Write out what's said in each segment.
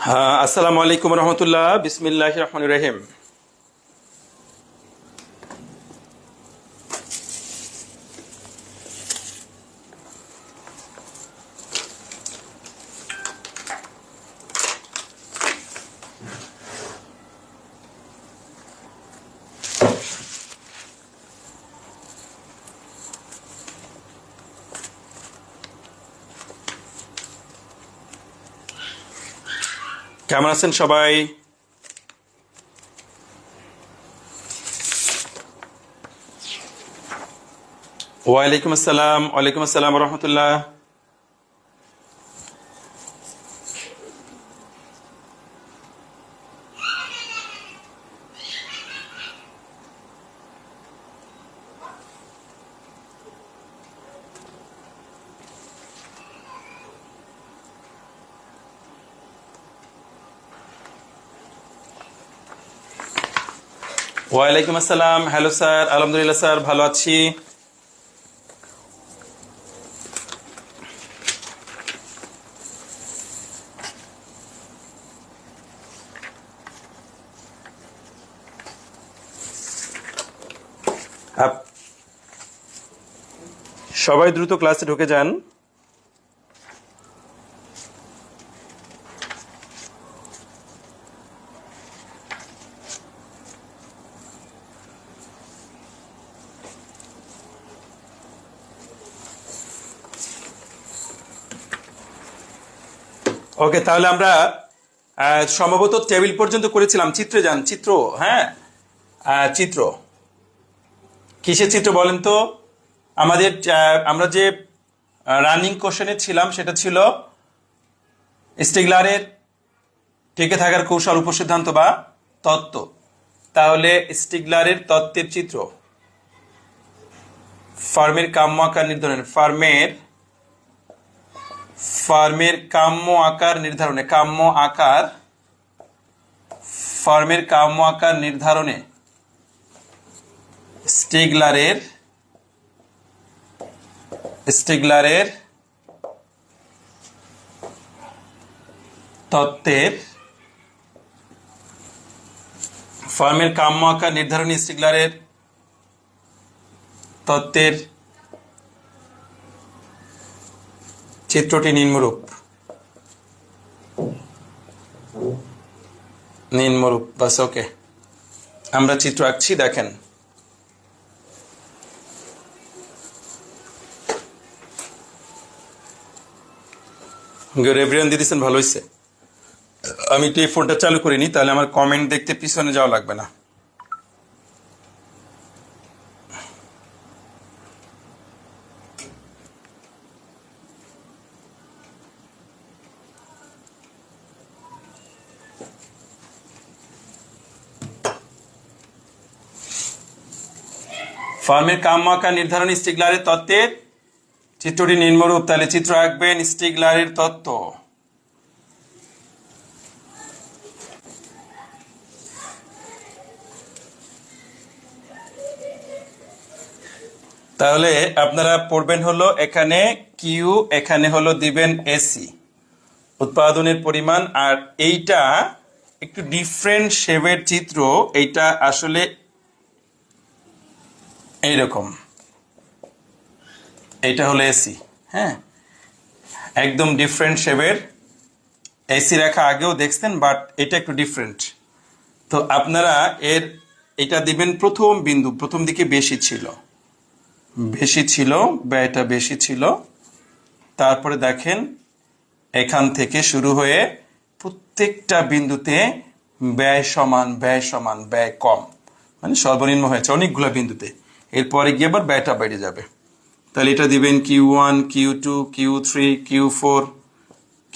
হ্যাঁ, আসসালামু আলাইকুম রহমতুল্লাহ। বিসমিল্লাহির রহমানির রহিম। কেমন আছেন সবাই? ওয়ালাইকুম আসসালাম রহমতুল্লাহ। ওয়ালাইকুম আসসালাম। হ্যালো স্যার, আলহামদুলিল্লাহ স্যার, ভালো আছি। আপ- সবাই দ্রুত ক্লাসে ঢুকে যান। ওকে, তাহলে আমরা সম্ভবত টেবিল পর্যন্ত করেছিলাম। চিত্রে যান, চিত্র। হ্যাঁ, চিত্র। কিসের চিত্র বলেন তো? আমাদের আমরা যে রানিং কোশ্চেনে ছিলাম সেটা ছিল স্টিগলারের টিকে থাকার কৌশল, উপসিদ্ধান্ত বা তত্ত্ব। তাহলে স্টিগলারের তত্ত্বের চিত্র, ফার্মের কাম্য আকার নির্ধারণে, ফার্মের কাম্য আকার নির্ধারণে, ফার্মের কাম্য আকার নির্ধারণে স্টিগলারের তত্ত্বের, ফার্মের কাম্য আকার নির্ধারণী স্টিগলারের তত্ত্বের চিত্রটি নিম্নরূপ। বাস, ওকে, আমরা চিত্র আঁকছি, দেখেন। এভরিওয়ান দিতেছেন, ভালো হয়েছে। আমি একটু এই ফোনটা চালু করিনি, তাহলে আমার কমেন্ট দেখতে পিছনে যাওয়া লাগবে না। ফার্মের কাম্য আকার নির্ধারণ স্টিগলারের তত্ত্বের চিত্রটি নিম্নরূপ। তাহলে চিত্র আঁকবেন স্টিগলারের তত্ত্ব। তাহলে আপনারা পড়বেন হলো এখানে কিউ, এখানে হলো দিবেন এসি, উৎপাদনের পরিমাণ। আর এইটা একটু ডিফারেন্ট শেপের চিত্র। এইটা আসলে এইরকম, এইটা হলো এসি। হ্যাঁ, একদম ডিফারেন্ট শেপের। এসি রেখা আগেও দেখছেন, বাট এটা একটু ডিফারেন্ট। তো আপনারা এটা দিবেন প্রথম বিন্দু, প্রথম দিকে বেশি ছিল, ব্যয়টা বেশি ছিল। তারপরে দেখেন এখান থেকে শুরু হয়ে প্রত্যেকটা বিন্দুতে ব্যয় সমান, ব্যয় কম, মানে সর্বনিম্ন হয়েছে অনেকগুলো বিন্দুতে। এরপরে গিয়ে আবার ব্যয়টা বেড়ে যাবে। তাহলে এটা দিবেন Q1, Q2, Q3, Q4,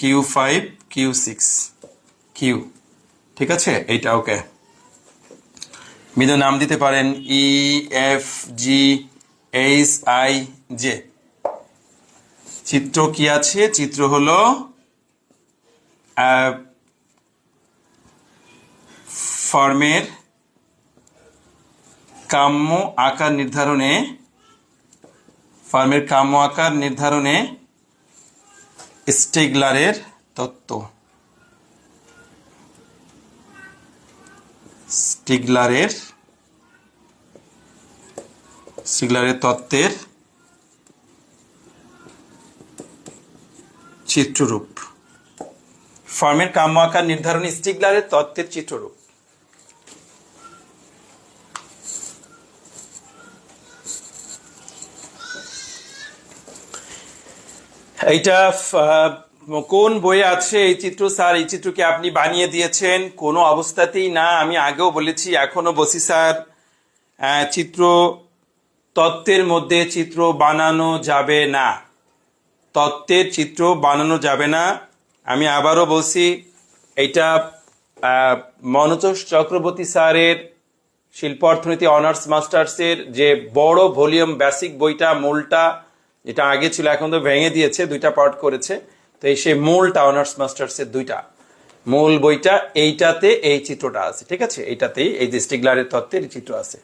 Q5, Q6, Q। ঠিক আছে, এইটা ওকে। বিন্দু নাম দিতে পারেন EFGHIJ। চিত্র কি আছে? চিত্র হলো ফর্মের কাম্য আকার নির্ধারণে স্টিগলারের তত্ত্ব। স্টিগলারের তত্ত্বের চিত্ররূপ। ফর্মের কাম্য আকার নির্ধারণী স্টিগলারের তত্ত্বের চিত্ররূপ। এইটা কোন বইয়ে আছে এই চিত্র? স্যার এই চিত্র কি আপনি বানিয়ে দিয়েছেন? কোনো অবস্থাতেই না। আমি আগেও বলেছি, এখনো বলছি স্যার, চিত্র তত্ত্বের মধ্যে চিত্র বানানো যাবে না, তত্ত্বের চিত্র বানানো যাবে না। আমি আবারও বলছি, এইটা মনোতোষ চক্রবর্তী স্যারের শিল্প অর্থনীতি অনার্স মাস্টার্সের যে বড় ভলিউম বেসিক বইটা, মূলটা, যেটা আগে ছিল এখন তো ভেঙে দিয়েছে, 2টা পার্ট করেছে, তো এই সেই মূলটা অনার্স মাস্টার্সের 2টা মূল বইটা, এইটাতে এই চিত্রটা আছে, ঠিক আছে? এইটাতেই এই যে স্টিগলারের তত্ত্বের চিত্র আছে।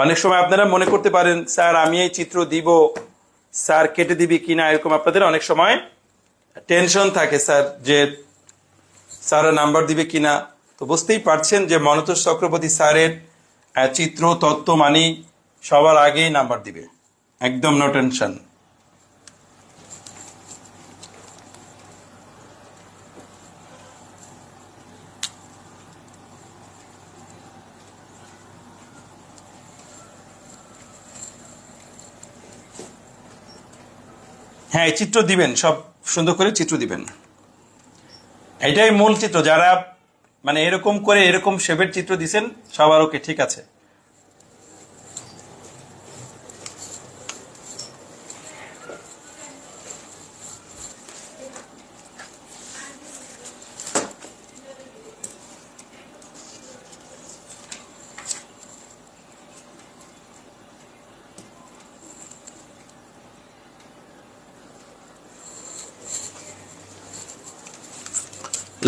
অনেক সময় আপনারা মনে করতে পারেন স্যার আমি এই চিত্র দিব, স্যার কেটে দিবি কিনা, এরকম আপনাদের অনেক সময় টেনশন থাকে স্যার, যে স্যার নাম্বার দিবে কিনা। তো বুঝতেই পারছেন যে মনোতোষ চক্রবর্তী স্যারের চিত্র তত্ত্ব মানি সবার আগেই নাম্বার দিবে, একদম নো টেনশন। হ্যাঁ, এই চিত্র দিবেন, সব সুন্দর করে চিত্র দিবেন। এটাই মূল চিত্র। যারা মানে এরকম করে এরকম শেপের চিত্র দিছেন সবার ওকে, ঠিক আছে।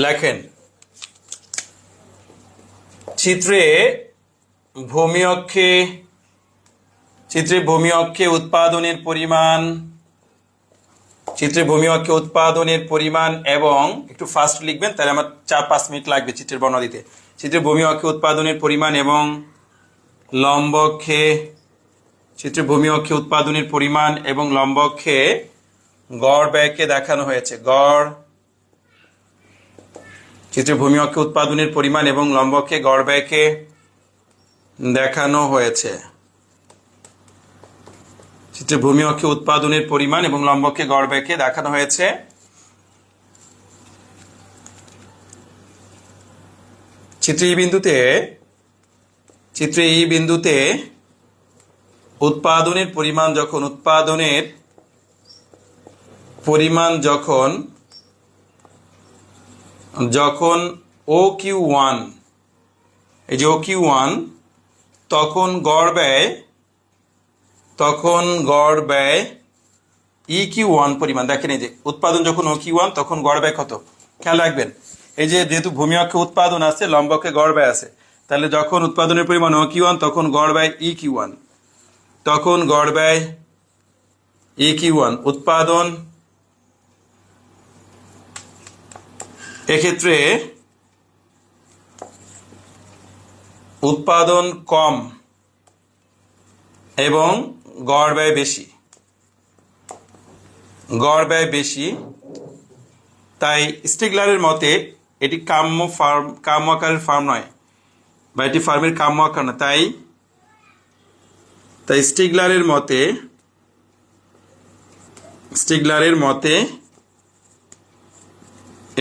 লেখেন, চিত্রে ভূমি অক্ষে উৎপাদনের পরিমাণ, এবং একটু ফাস্ট লিখবেন, তাহলে আমার 4-5 মিনিট লাগবে চিত্রের বর্ণনা দিতে। চিত্রে ভূমি অক্ষে উৎপাদনের পরিমাণ এবং লম্ব অক্ষে গড় ব্যয়কে দেখানো হয়েছে। চিত্রে ভূমি অক্ষে উৎপাদনের পরিমাণ এবং লম্ব অক্ষে গড় ব্যয়কে দেখানো হয়েছে। চিত্রে ভূমি অক্ষে উৎপাদনের পরিমাণ এবং লম্ব অক্ষে গড় ব্যয়কে দেখানো হয়েছে। চিত্রে এই বিন্দুতে উৎপাদনের পরিমাণ যখন OQ1, এই যে OQ1, তখন গড় ব্যয় EQ1 পরিমাণ। দেখেন এই যে উৎপাদন যখন OQ1 তখন গড় ব্যয় কত, খেয়াল রাখবেন। এই যে যেহেতু ভূমি অক্ষে উৎপাদন আছে, লম্ব অক্ষে গড় ব্যয় আছে, তাহলে যখন উৎপাদনের পরিমাণ OQ1 তখন গড় ব্যয় EQ1, তখন গড় ব্যয় EQ1 উৎপাদন। এক্ষেত্রে উৎপাদন কম এবং গড় ব্যয় বেশি, তাই স্টিগলারের মতে এটি কাম্য আকারের ফার্ম নয়, বা এটি ফার্মের কাম্য আকার না। তাই স্টিগলারের মতে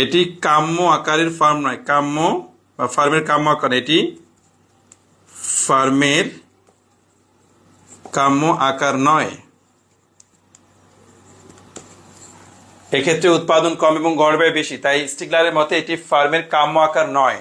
এটি কাম্য আকারের ফার্ম নয়, ফার্মের কাম্য আকার, এটি ফার্মের কাম্য আকার নয়। এক্ষেত্রে উৎপাদন কম এবং গড় ব্যয় বেশি, তাই স্টিগলারের মতে এটি ফার্মের কাম্য আকার নয়।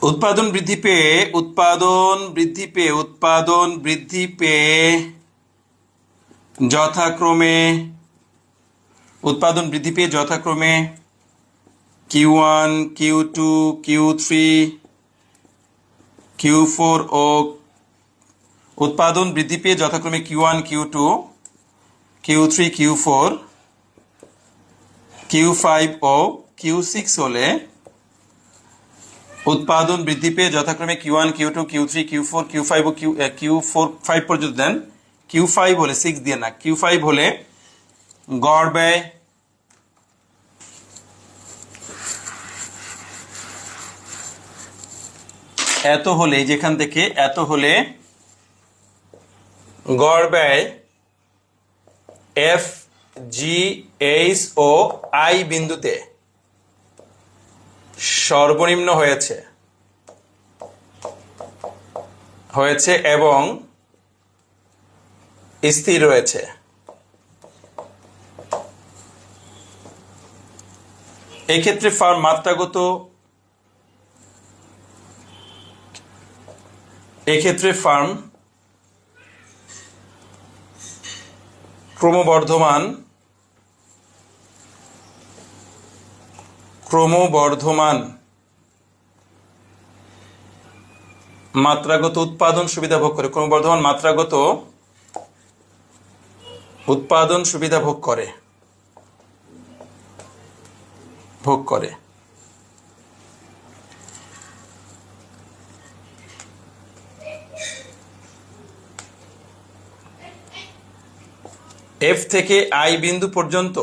উৎপাদন বৃদ্ধি পেয়ে যথাক্রমে Q1, Q2, Q3, Q4 ও উৎপাদন বৃদ্ধি পেয়ে যথাক্রমে Q1, Q2, Q3, Q4, Q5 ও Q6 হলে উৎপাদন বৃদ্ধি পেয়ে যথাক্রমে Q1, Q2, Q3, Q4, Q5 ও Q4 5 পর্যন্ত দেন। Q5 হলে 6 দিয়ে না, Q5 হলে গড় ব্যয় এত হলে, যেখান থেকে এত হলে গড় ব্যয় F, G, H O I বিন্দুতে সর্বনিম্ন হয়েছে এবং স্থির রয়েছে। এক্ষেত্রে ফার্ম ক্রমবর্ধমান মাত্রাগত উৎপাদন সুবিধা ভোগ করে, ক্রমবর্ধমান মাত্রাগত উৎপাদন সুবিধা ভোগ করে। F থেকে I বিন্দু পর্যন্ত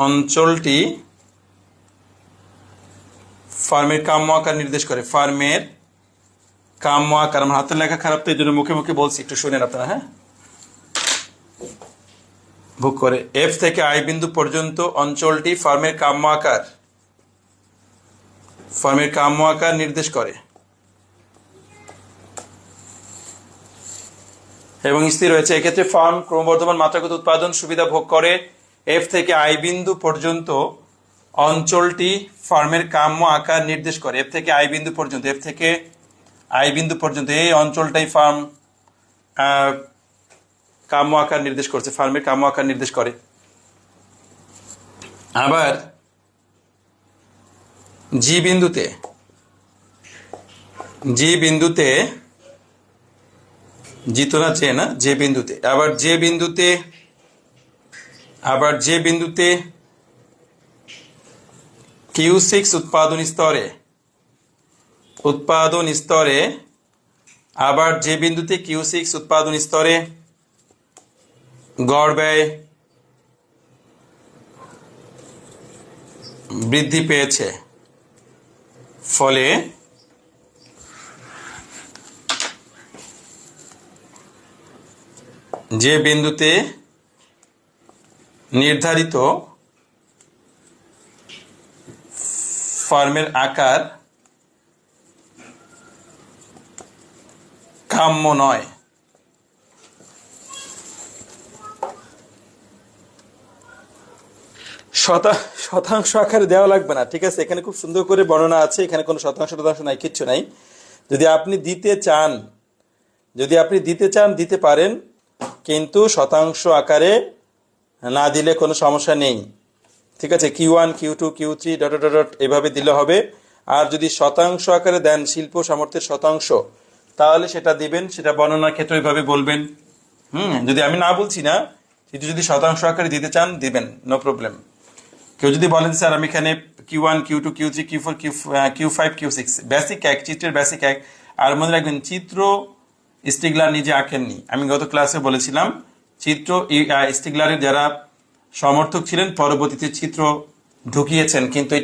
অঞ্চলটি ফার্মের কাম্য আকার নির্দেশ করে। ফার্মের কাম্য আকার, আমার হাতের লেখা খারাপ তো এই জন্য মুখে মুখে বলছি, একটু শুনেন আপনারা। হ্যাঁ, ভোগ করে। F থেকে I বিন্দু পর্যন্ত অঞ্চলটি ফার্মের কাম্য আকার নির্দেশ করে এবং স্থির রয়েছে। এক্ষেত্রে ফার্ম ক্রমবর্ধমান মাত্রাগত উৎপাদন সুবিধা ভোগ করে। F থেকে I বিন্দু পর্যন্ত অঞ্চলটি ফার্মের কাম্য আকার নির্দেশ করে। F থেকে I বিন্দু পর্যন্ত এই অঞ্চলটাই ফার্ম কাম্য আকার নির্দেশ করছে, ফার্মের কাম্য আকার নির্দেশ করে। আবার জি বিন্দুতে Q6 উৎপাদন স্তরে গড় ব্যয় বৃদ্ধি পেয়েছে, ফলে যে বিন্দুতে নির্ধারিত ফার্মের আকার কাম্য নয়, শতাংশ আকারে দেওয়া লাগবে না, ঠিক আছে? এখানে খুব সুন্দর করে বর্ণনা আছে, এখানে কোনো শতাংশ নাই, কিচ্ছু নাই। যদি আপনি দিতে চান দিতে পারেন, কিন্তু শতাংশ আকারে না দিলে কোনো সমস্যা নেই, ঠিক আছে? Q1, Q2, Q3 ... এভাবে দিলে হবে। আর যদি শতাংশ আকারে দেন, শিল্প সামর্থ্যের শতাংশ, তাহলে সেটা দিবেন, সেটা বর্ণনার ক্ষেত্রে ওইভাবে বলবেন। যদি আমি না বলছি না, কিন্তু যদি শতাংশ আকারে দিতে চান দিবেন, নো প্রবলেম। কেউ যদি বলেন স্যার আমি এখানে Q1, Q2, Q3, Q4, Q5, Q6 basic এক, চিত্রের বেসিক এক। আর মনে রাখবেন, চিত্র স্টিগলার নিজে আঁকেননি। আমি গত ক্লাসে বলেছিলাম, চিত্র স্টিগলারের যারা সমর্থক ছিলেন পরবর্তীতে চিত্র ঢুকিয়েছেন, কিন্তু এই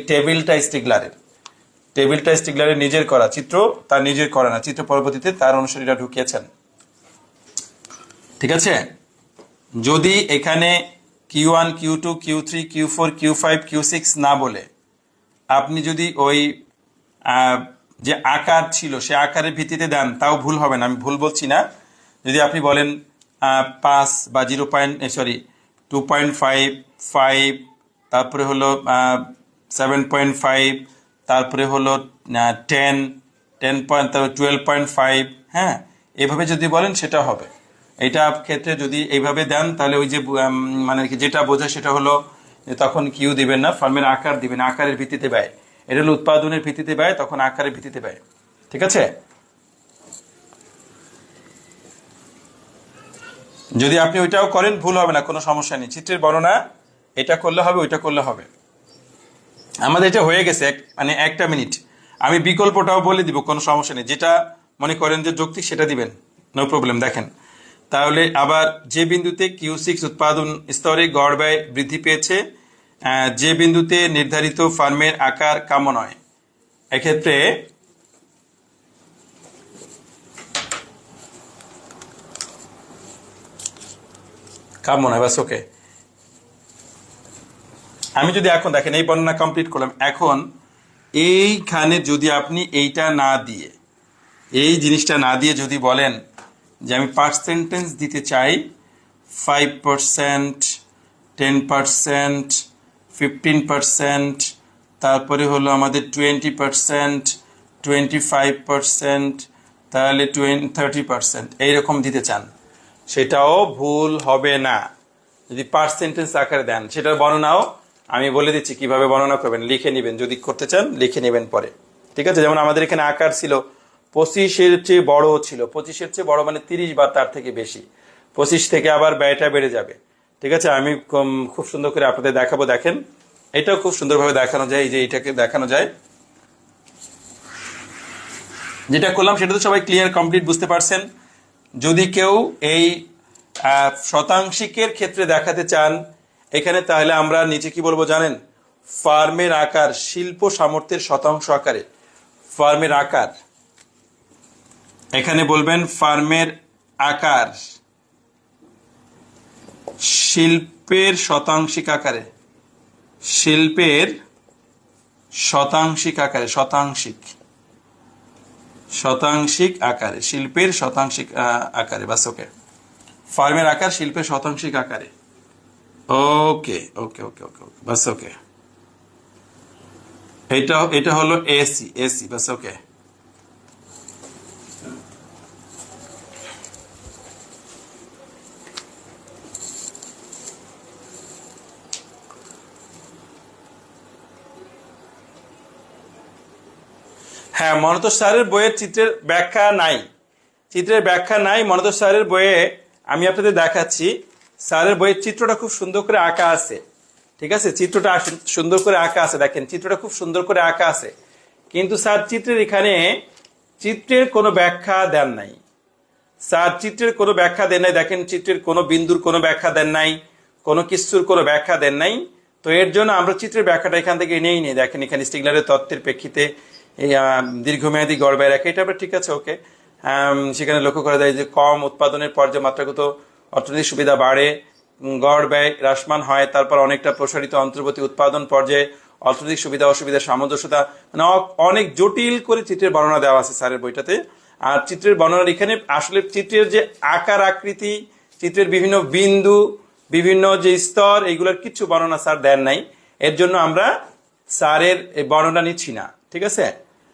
টেবিলটা স্টিগলারের নিজের করা, চিত্র তার নিজের করা না, চিত্র পরবর্তীতে তার অনুসারীরা ঢুকিয়েছেন, ঠিক আছে? যদি এখানে Q1, Q2, Q3, Q4, Q5, Q6 না বলে আপনি যদি ওই যে আকার ছিল সে আকারের ভিত্তিতে দেন তাও ভুল হবে না, আমি ভুল বলছি না। যদি আপনি বলেন 5 বা 2.55, তারপরে হলো 7.5, তারপরে হলো 12.5, হ্যাঁ, এভাবে যদি বলেন সেটা হবে। এটা ক্ষেত্রে যদি এইভাবে দেন তাহলে ওই যে মানে যেটা বোঝায় সেটা হলো যে তখন কিউ দিবেন না, ফার্মের আকার দিবেন, আকারের ভিত্তিতে ব্যয়। এটা হলো উৎপাদনের ভিত্তিতে ব্যয়, তখন আকারের ভিত্তিতে ব্যয়। ঠিক আছে? যদি আপনি ওইটাও করেন ভুল হবে না, কোনো সমস্যা নেই। চিত্রের বর্ণনা এটা করলে হবে, ওইটা করলে হবে। আমাদের এটা হয়ে গেছে, মানে 1 মিনিট। আমি বিকল্পটাও বলে দিব, কোনো সমস্যা নেই। যেটা মনে করেন যে যৌক্তিক সেটা দিবেন, নো প্রবলেম। দেখেন তাহলে আবার যে বিন্দুতে Q6 উৎপাদন স্তরে গড় ব্যয় বৃদ্ধি পেয়েছে, যে বিন্দুতে নির্ধারিত ফার্মের আকার কাম্য নয়, এক্ষেত্রে কাম্য নয়, বাস ওকে। আমি যদি এখন দেখেন এই বর্ণনা কমপ্লিট করলাম, এখন এইখানে যদি আপনি এইটা না দিয়ে, এই জিনিসটা না দিয়ে যদি বলেন যে আমি পার্সেন্টেজ দিতে চাই 5%, 10%, 15%, তারপরে হলো আমাদের 20%, 25%, তাহলে 30%, এইরকম দিতে চান, সেটাও ভুল হবে না যদি পার্সেন্টেজ আকারে দেন। সেটার বর্ণনাও আমি বলে দিচ্ছি কিভাবে বর্ণনা করবেন, লিখে নেবেন। যদি করতে চান লিখে নেবেন পরে। ঠিক আছে? যেমন আমাদের এখানে আকার ছিল 25-এর চেয়ে বড় ছিল, 25-এর চেয়ে বড় মানে 30 বা তার থেকে বেশি। 25 থেকে আবার ব্যয়টা বেড়ে যাবে। ঠিক আছে? আমি খুব সুন্দর করে আপনাদের দেখাবো। দেখেন এটাও খুব সুন্দরভাবে দেখানো যায়, এই যে এইটাকে দেখানো যায়। যেটা করলাম সেটা তো সবাই ক্লিয়ার, কমপ্লিট বুঝতে পারছেন। যদি কেউ এই শতাংশিকের ক্ষেত্রে দেখাতে চান এখানে, তাহলে আমরা নিচে কি বলবো জানেন? ফার্মের আকার শিল্প সামর্থ্যের শতাংশ আকারে। ফার্মের আকার এখানে বলবেন ফার্মের আকার শিল্পের শতাংশিক আকারে, শিল্পের শতাংশিক আকারে, শতাংশিক আকারে, শিল্পের শতাংশিক আকারে, বাস ওকে। ফার্মের আকার শিল্পের শতাংশিক আকারে। ওকে ওকে ওকে ওকে ওকে, বাস ওকে। এটা হলো এসি, বাস ওকে। হ্যাঁ, মনতোষ স্যারের বইয়ের চিত্রের ব্যাখ্যা নাই, মনতোষ স্যারের বইয়ে আমি আপনাদের দেখাচ্ছি। স্যারের বইয়ের চিত্রটা খুব সুন্দর করে আঁকা আছে। ঠিক আছে? চিত্রটা সুন্দর করে আঁকা আছে, দেখেন চিত্রটা খুব সুন্দর করে আঁকা আছে, কিন্তু স্যার চিত্রের এখানে চিত্রের কোনো ব্যাখ্যা দেন নাই। দেখেন চিত্রের কোনো বিন্দুর কোনো ব্যাখ্যা দেন নাই, কোনো কিছুর কোনো ব্যাখ্যা দেন নাই। তো এর জন্য আমরা চিত্রের ব্যাখ্যাটা এখান থেকে নেই নি। দেখেন এখানে স্টিগলারের তত্ত্বের প্রেক্ষিতে এই দীর্ঘমেয়াদী গড় ব্যয় রেখা, এটা আবার ঠিক আছে, ওকে। সেখানে লক্ষ্য করা যায় যে কম উৎপাদনের পর্যায়ে মাত্রাগত অর্থনৈতিক সুবিধা বাড়ে, গড় ব্যয় হ্রাসমান হয়, তারপর অনেকটা প্রসারিত অন্তর্বর্তী উৎপাদন পর্যায়ে অর্থনৈতিক সুবিধা অসুবিধার সামঞ্জস্যতা, মানে অনেক জটিল করে চিত্রের বর্ণনা দেওয়া আছে স্যারের বইটাতে। আর চিত্রের বর্ণনার এখানে আসলে চিত্রের যে আকার আকৃতি, চিত্রের বিভিন্ন বিন্দু, বিভিন্ন যে স্তর, এইগুলোর কিছু বর্ণনা স্যার দেন নাই। এর জন্য আমরা স্যারের বর্ণনা নিচ্ছি না। ঠিক আছে?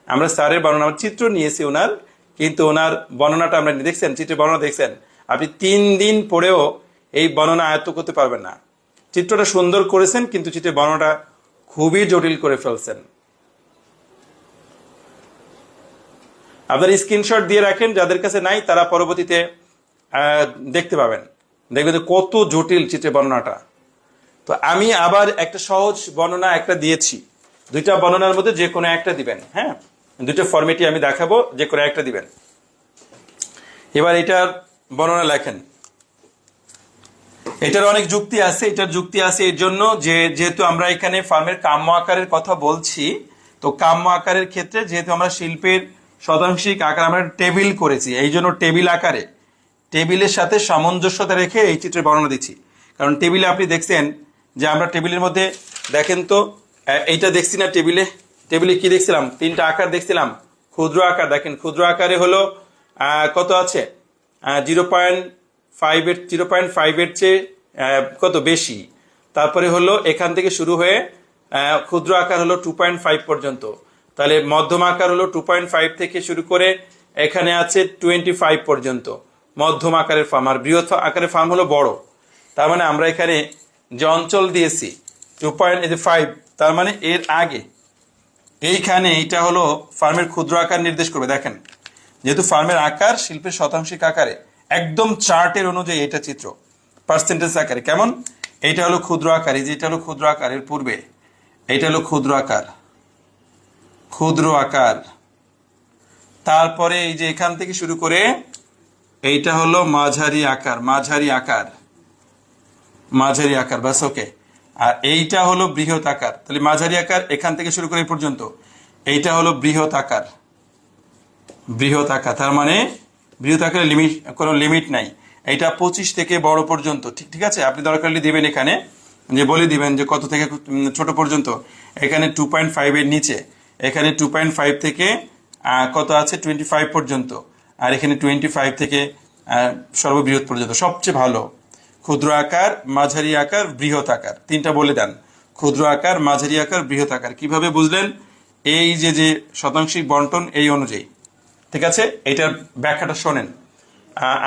আমরা স্যারের বর্ণনা, চিত্র নিয়েছি ওনার, কিন্তু ওনার বর্ণনাটা আমরা দেখছেন, চিত্রের বর্ণনা দেখছেন, আপনি 3 দিন পরেও এই বর্ণনা আয়ত্ত করতে পারবেন না। চিত্রটা সুন্দর করেছেন কিন্তু চিত্রের বর্ণনাটা খুবই জটিল করে ফেলছেন। আপনার স্ক্রিনশট দিয়ে রাখেন, যাদের কাছে নাই তারা পরবর্তীতে দেখতে পাবেন, দেখবেন কত জটিল চিত্রের বর্ণনাটা। তো আমি আবার একটা সহজ বর্ণনা একটা দিয়েছি, 2টা বর্ণনার মধ্যে যে কোনো একটা দিবেন। হ্যাঁ, 2টা ফরম্যাটই আমি দেখাবো, যে কোনো একটা দিবেন। এবার এটার বর্ণনা লেখেন। এটার অনেক যুক্তি আছে, এর জন্য যেহেতু আমরা এখানে ফার্মের কাম্য আকারের কথা বলছি, তো কাম্য আকারের ক্ষেত্রে যেহেতু আমরা শিল্পের শতাংশিক আকার আমরা টেবিল করেছি, এই জন্য টেবিল আকারে, টেবিলের সাথে সামঞ্জস্যতা রেখে এই চিত্রের বর্ণনা দিচ্ছি। কারণ টেবিলে আপনি দেখছেন যে আমরা টেবিলের মধ্যে দেখেন তো এইটা দেখছি না, টেবিলে কি দেখছিলাম? 3টা আকার দেখছিলাম, ক্ষুদ্র আকার দেখেন, ক্ষুদ্র আকারে হলো কত আছে 0.5 এর চেয়ে কত বেশি। তারপরে হলো এখান থেকে শুরু হয়ে ক্ষুদ্র আকার হলো 2.5 পর্যন্ত। তাহলে মধ্যম আকার হলো 2.5 থেকে শুরু করে এখানে আছে 25 পর্যন্ত মধ্যম আকারের ফার্ম, আর বৃহৎ আকারের ফার্ম হলো বড়। তার মানে আমরা এখানে যে অঞ্চল দিয়েছি 2.5, তার মানে এর আগে এইখানে এইটা হলো ফার্মের ক্ষুদ্র আকার নির্দেশ করবে। দেখেন, যেহেতু ফার্মের আকার শিল্পের শতাংশিক আকারে একদম চার্টের অনুযায়ী এটা চিত্র পার্সেন্টেজ আকারে কেমন, এইটা হলো ক্ষুদ্র আকার, এই যে এটা হলো ক্ষুদ্র আকারের পূর্বে এইটা হলো ক্ষুদ্র আকার, ক্ষুদ্র আকার। তারপরে এই যে এখান থেকে শুরু করে এইটা হলো মাঝারি আকার, মাঝারি আকার, মাঝারি আকার, বাস ওকে। আর এইটা হলো বৃহৎ আকার। তাহলে মাঝারি আকার এখান থেকে শুরু করে এই পর্যন্ত এইটা হলো বৃহৎ আকার, বৃহৎ আকার। তার মানে বৃহৎ আকারের লিমিট, কোনো লিমিট নাই। এইটা 25 থেকে বড় পর্যন্ত, ঠিক ঠিক আছে। আপনি দরকার হলে দিবেন এখানে, যে বলে দিবেন যে কত থেকে ছোট পর্যন্ত। এখানে 2.5 এর নিচে, এখানে 2.5 থেকে কত আছে 25 পর্যন্ত, আর এখানে 25 থেকে সর্ববৃহৎ পর্যন্ত। সবচেয়ে ভালো ক্ষুদ্র আকার, মাঝারি আকার, বৃহৎ আকার, তিনটা বলে দেন। ক্ষুদ্র আকার, মাঝারি আকার, বৃহৎ আকার। কিভাবে বুঝলেন? এই যে যে শতাংশিক বন্টন এই অনুযায়ী, ঠিক আছে। এটার ব্যাখ্যাটা শোনেন,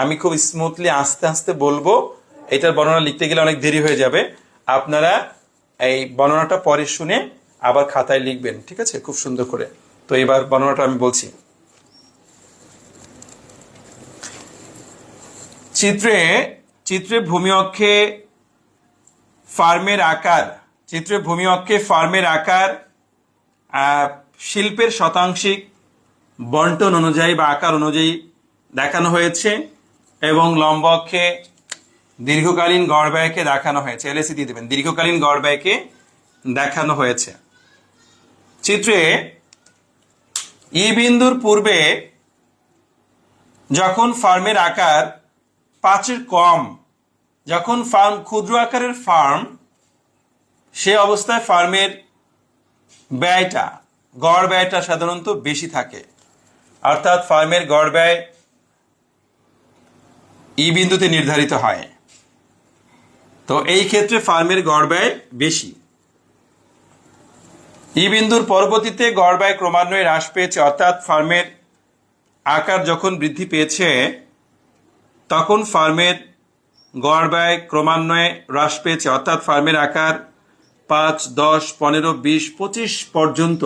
আমি খুব স্মুথলি আস্তে আস্তে বলবো। এটার বর্ণনা লিখতে গেলে অনেক দেরি হয়ে যাবে। আপনারা এই বর্ণনাটা পরে শুনে আবার খাতায় লিখবেন, ঠিক আছে, খুব সুন্দর করে। তো এবার বর্ণনাটা আমি বলছি। চিত্রে ভূমি অক্ষে ফার্মের আকার, চিত্রে ভূমি অক্ষে ফার্মের আকার শিল্পের শতাংশিক বন্টন অনুযায়ী বা আকার অনুযায়ী দেখানো হয়েছে, এবং লম্ব অক্ষে দীর্ঘকালীন গড় ব্যয়কে দেখানো হয়েছে। এলএসি দিয়ে দেবেন, দীর্ঘকালীন গড় ব্যয়কে দেখানো হয়েছে। চিত্রে ই বিন্দুর পূর্বে যখন ফার্মের আকার 5-এর কম, যখন ফার্ম ক্ষুদ্র আকারের ফার্ম, সে অবস্থায় ফার্মের ব্যয়টা, গড় ব্যয়টা সাধারণত বেশি থাকে। অর্থাৎ ফার্মের গড় ব্যয় ই বিন্দুতে নির্ধারিত হয়। তো এই ক্ষেত্রে ফার্মের গড় ব্যয় বেশি। ই বিন্দুর পরবর্তীতে গড় ব্যয় ক্রমান্বয়ে হ্রাস পেয়েছে, অর্থাৎ ফার্মের আকার যখন বৃদ্ধি পেয়েছে তখন ফার্মের গড় ব্যয় ক্রমান্বয়ে হ্রাস পেয়েছে। অর্থাৎ ফার্মের আকার 5, 10, 15, 20, 25 পর্যন্ত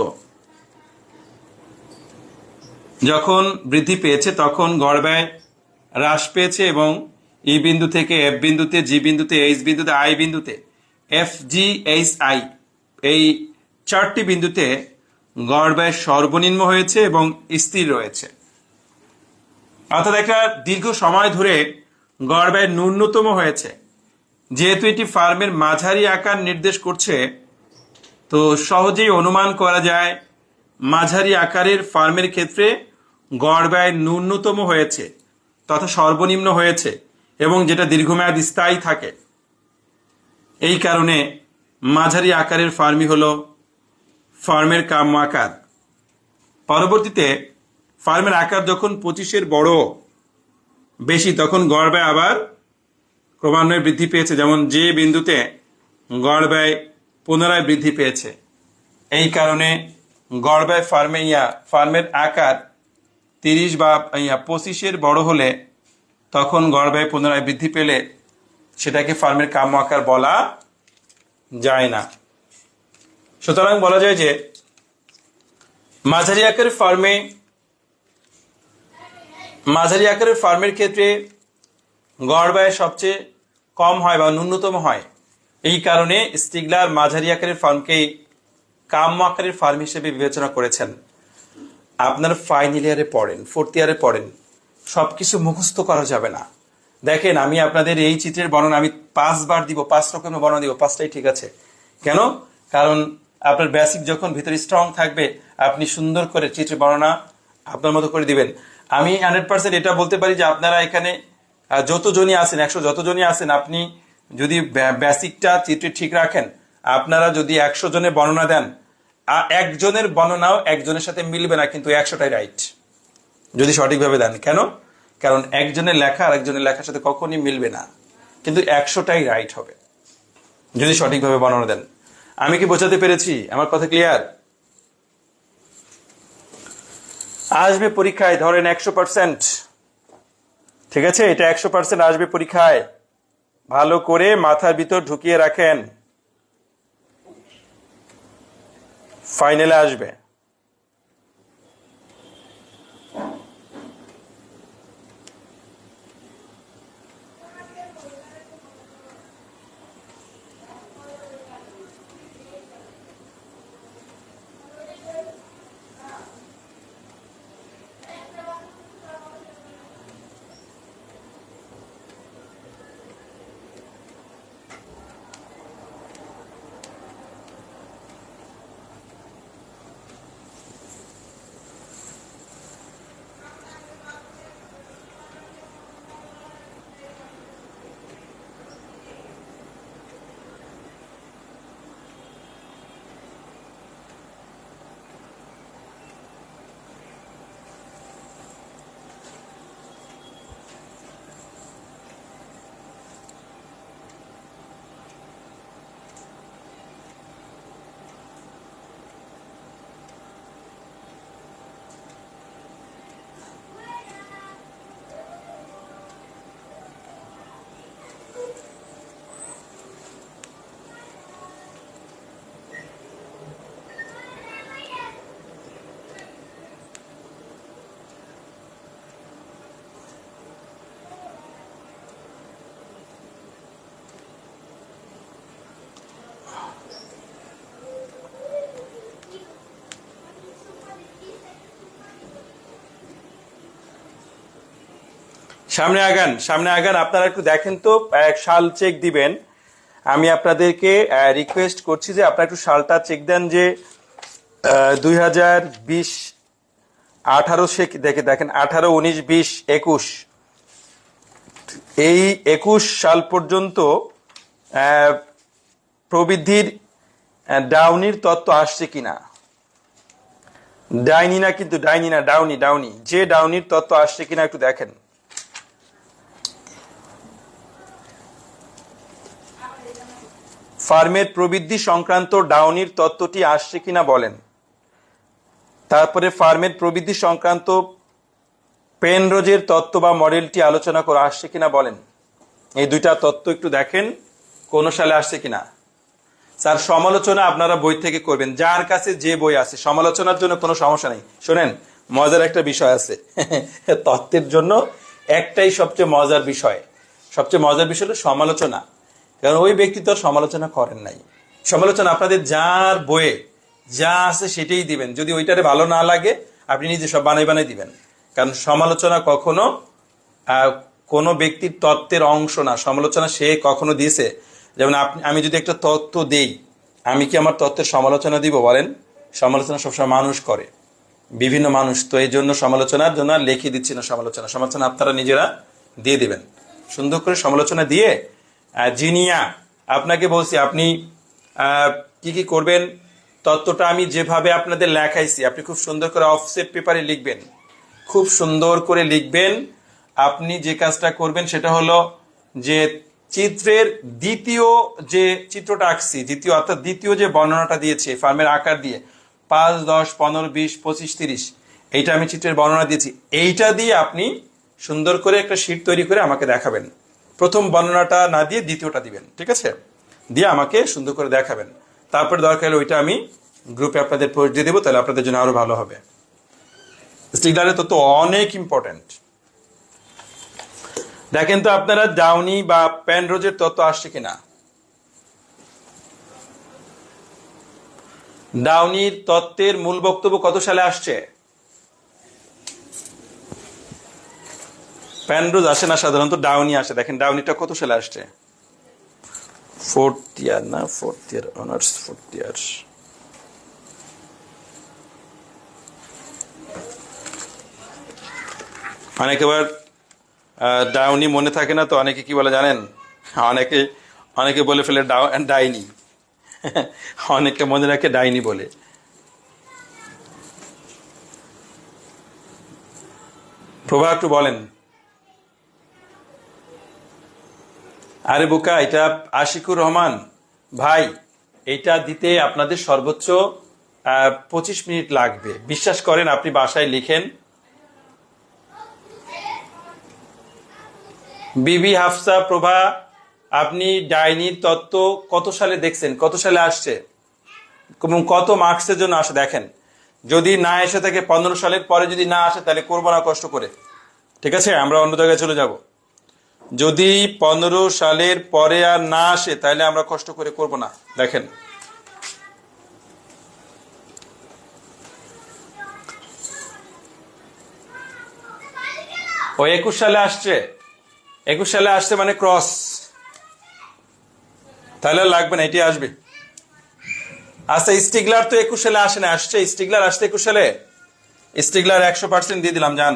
যখন বৃদ্ধি পেয়েছে তখন গড় ব্যয় হ্রাস পেয়েছে, এবং ই বিন্দু থেকে এফ বিন্দুতে, জি বিন্দুতে, এইচ বিন্দুতে, আই বিন্দুতে, এফ, জি, এইচ, আই, এই 4টি বিন্দুতে গড় ব্যয় সর্বনিম্ন হয়েছে এবং স্থির রয়েছে। অর্থাৎ একটা দীর্ঘ সময় ধরে গড় ব্যয় ন্যূনতম হয়েছে। যেহেতু এটি ফার্মের মাঝারি আকার নির্দেশ করছে, তো সহজেই অনুমান করা যায় মাঝারি আকারের ফার্মের ক্ষেত্রে গড় ব্যয় ন্যূনতম হয়েছে তথা সর্বনিম্ন হয়েছে, এবং যেটা দীর্ঘমেয়াদ স্থায়ী থাকে। এই কারণে মাঝারি আকারের ফার্মই হলো ফার্মের কাম্য আকার। পরবর্তীতে ফার্মের আকার যখন 25-এর বড় বেশি, তখন গড় ব্যয় আবার ক্রমান্বয়ে বৃদ্ধি পেয়েছে। যেমন যে বিন্দুতে গড় ব্যয় পুনরায় বৃদ্ধি পেয়েছে। এই কারণে গড় ব্যয় ফার্মের আকার 30 বা 25-এর বড় হলে তখন গড় ব্যয় পুনরায় বৃদ্ধি পেলে সেটাকে ফার্মের কাম্য আকার বলা যায় না। সুতরাং বলা যায় যে মাঝারি আকারের ফার্মের ক্ষেত্রে গড় ব্যয় সবচেয়ে কম হয় বা ন্যূনতম হয়। এই কারণে স্টিগলার মাঝারি আকারের ফার্মকেই কাম্য আকারের ফার্ম হিসেবে বিবেচনা করেছেন। আপনার ফাইনাল ইয়ারে পড়েন, 4th ইয়ারে পড়েন, সবকিছু মুখস্থ করা যাবে না। দেখেন, আমি আপনাদের এই চিত্রের বর্ণনা আমি 5 বার দিব, 5 রকমের বর্ণনা দিব, 5টাই ঠিক আছে। কেন? কারণ আপনার বেসিক যখন ভিতরে স্ট্রং থাকবে, আপনি সুন্দর করে চিত্রের বর্ণনা আপনার মতো করে দিবেন। আমি 100% এটা বলতে পারি যে আপনারা এখানে যতজনই আছেন, 100 যতজনই আছেন, আপনি যদি বেসিকটা চিত্রে ঠিক রাখেন, আপনারা যদি 100 জনের বর্ণনা দেন, একজনের বর্ণনাও একজনের সাথে মিলবে না, কিন্তু 100টাই রাইট যদি সঠিকভাবে দেন। কেন? কারণ একজনের লেখা আর একজনের লেখার সাথে কখনই মিলবে না, কিন্তু 100টাই রাইট হবে যদি সঠিকভাবে বর্ণনা দেন। আমি কি বোঝাতে পেরেছি? আমার কথা ক্লিয়ার? আসবে পরীক্ষায়, ধরেন 100%, ঠিক আছে? এটা 100% আসবে পরীক্ষায়, ভালো করে মাথার ভিতর ঢুকিয়ে রাখেন, ফাইনালে আসবে। সামনে আগান, সামনে আগান। আপনারা একটু দেখেন তো, সাল চেক দিবেন। আমি আপনাদেরকে রিকোয়েস্ট করছি যে আপনারা একটু সালটা চেক দেন, যে 2020 18 দেখে দেখেন, 18, 19, 20, 21, এই 21 সাল পর্যন্ত প্রবৃদ্ধির ডাউনির তত্ত্ব আসছে কিনা। ডাইনি না, কিন্তু ডাইনি না, ডাউনি, ডাউনি, যে ডাউনির তত্ত্ব আসছে কিনা একটু দেখেন। ফার্মের প্রবৃদ্ধি সংক্রান্ত ডাউনির তত্ত্বটি আসছে কিনা বলেন। তারপরে ফার্মের প্রবৃদ্ধি সংক্রান্ত পেনরোজের তত্ত্ব বা মডেলটি আলোচনা করে আসছে কিনা বলেন। এই দুইটা তত্ত্ব একটু দেখেন কোন সালে আসছে কিনা। স্যার সমালোচনা আপনারা বই থেকে করবেন, যার কাছে যে বই আছে, সমালোচনার জন্য কোনো সমস্যা নেই। শোনেন, মজার একটা বিষয় আছে তত্ত্বের জন্য, একটাই সবচেয়ে মজার বিষয়, সবচেয়ে মজার বিষয় হলো সমালোচনা। কারণ ওই ব্যক্তি তো সমালোচনা করেন নাই। সমালোচনা আপনাদের যার বইয়ে যা আছে সেটাই দিবেন। যদি ওইটারে ভালো না লাগে, আপনি নিজে সব বানাই বানাই দিবেন। কারণ সমালোচনা কখনো কোনো ব্যক্তির তত্ত্বের অংশ না। সমালোচনা সে কখনো দিয়েছে। যেমন আমি যদি একটা তত্ত্ব দেই, আমি কি আমার তত্ত্বের সমালোচনা দিব? বলেন। সমালোচনা সবসময় মানুষ করে, বিভিন্ন মানুষ। তো এই জন্য সমালোচনার জন্য আর লিখে দিচ্ছি না সমালোচনা। সমালোচনা আপনারা নিজেরা দিয়ে দিবেন, সুন্দর করে সমালোচনা দিয়ে। জিনিয়া, আপনাকে বলছি আপনি কি কি করবেন, তত্ত্বটা আমি যেভাবে আপনাদের লেখাইছি আপনি খুব সুন্দর করে অফসেট পেপারে লিখবেন, খুব সুন্দর করে লিখবেন। আপনি যে কাজটা করবেন সেটা হলো যে চিত্রের দ্বিতীয় যে চিত্রটা আঁকছি, অর্থাৎ দ্বিতীয় যে বর্ণনাটা দিয়েছে ফার্মের আকার দিয়ে 5, 10, 15, 20, 25, 30, এইটা আমি চিত্রের বর্ণনা দিয়েছি, এইটা দিয়ে আপনি সুন্দর করে একটা শীট তৈরি করে আমাকে দেখাবেন। প্রথম বর্ণনাটা না দিয়ে দ্বিতীয়টা দিবেন, ঠিক আছে? দিয়ে আমাকে সুন্দর করে দেখাবেন। তারপরে দরকার হলে ওইটা আমি গ্রুপে আপনাদের পোস্ট দিয়ে দেবো, তাহলে আপনাদের জন্য আরো ভালো হবে। স্টিগলারের তত্ত্ব অনেক ইম্পর্টেন্ট। দেখেন তো আপনারা ডাউনি বা পেনরোজের তত্ত্ব আসছে কিনা। ডাউনির তত্ত্বের মূল বক্তব্য কত সালে আসছে? পেনরোজ আসে না, সাধারণত ডাউনি আসে। দেখেন ডাউনিটা কত সালে আসছে। 4th ইয়ার না, 4th ইয়ার অনার্স, 4th ইয়ার। অনেকেবার ডাউনি মনে থাকে না, তো অনেকে কি বলে জানেন, অনেকে বলে ফেলে ডাইনি অনেকে মনে রাখে ডাইনি বলে। প্রভা একটু বলেন। আরে বোকা, এটা আশিকুর রহমান ভাই, এটা দিতে আপনাদের সর্বোচ্চ 25 মিনিট লাগবে। বিশ্বাস করেন, আপনি বাসায় লিখেন। বিবি হাফসা প্রভা, আপনি ডাইনির তত্ত্ব কত সালে দেখছেন, কত সালে আসছে এবং কত মার্কসের জন্য আসে দেখেন। যদি না এসে থাকে 15 সালের পরে যদি না আসে তাহলে করবো না কষ্ট করে, ঠিক আছে, আমরা অন্য জায়গায় চলে যাব। যদি 15 সালের পরে আর না আসে তাহলে আমরা কষ্ট করে করব না। দেখেন, ও 21 সালে আসছে, 21 সালে আসছে মানে ক্রস, তাহলে লাগবে না, এটি আসবে। আচ্ছা, স্টিগলার তো 21 সালে আসে না, আসছে স্টিগলার, আসছে 21 সালে। স্টিগলার 100% দিয়ে দিলাম, যান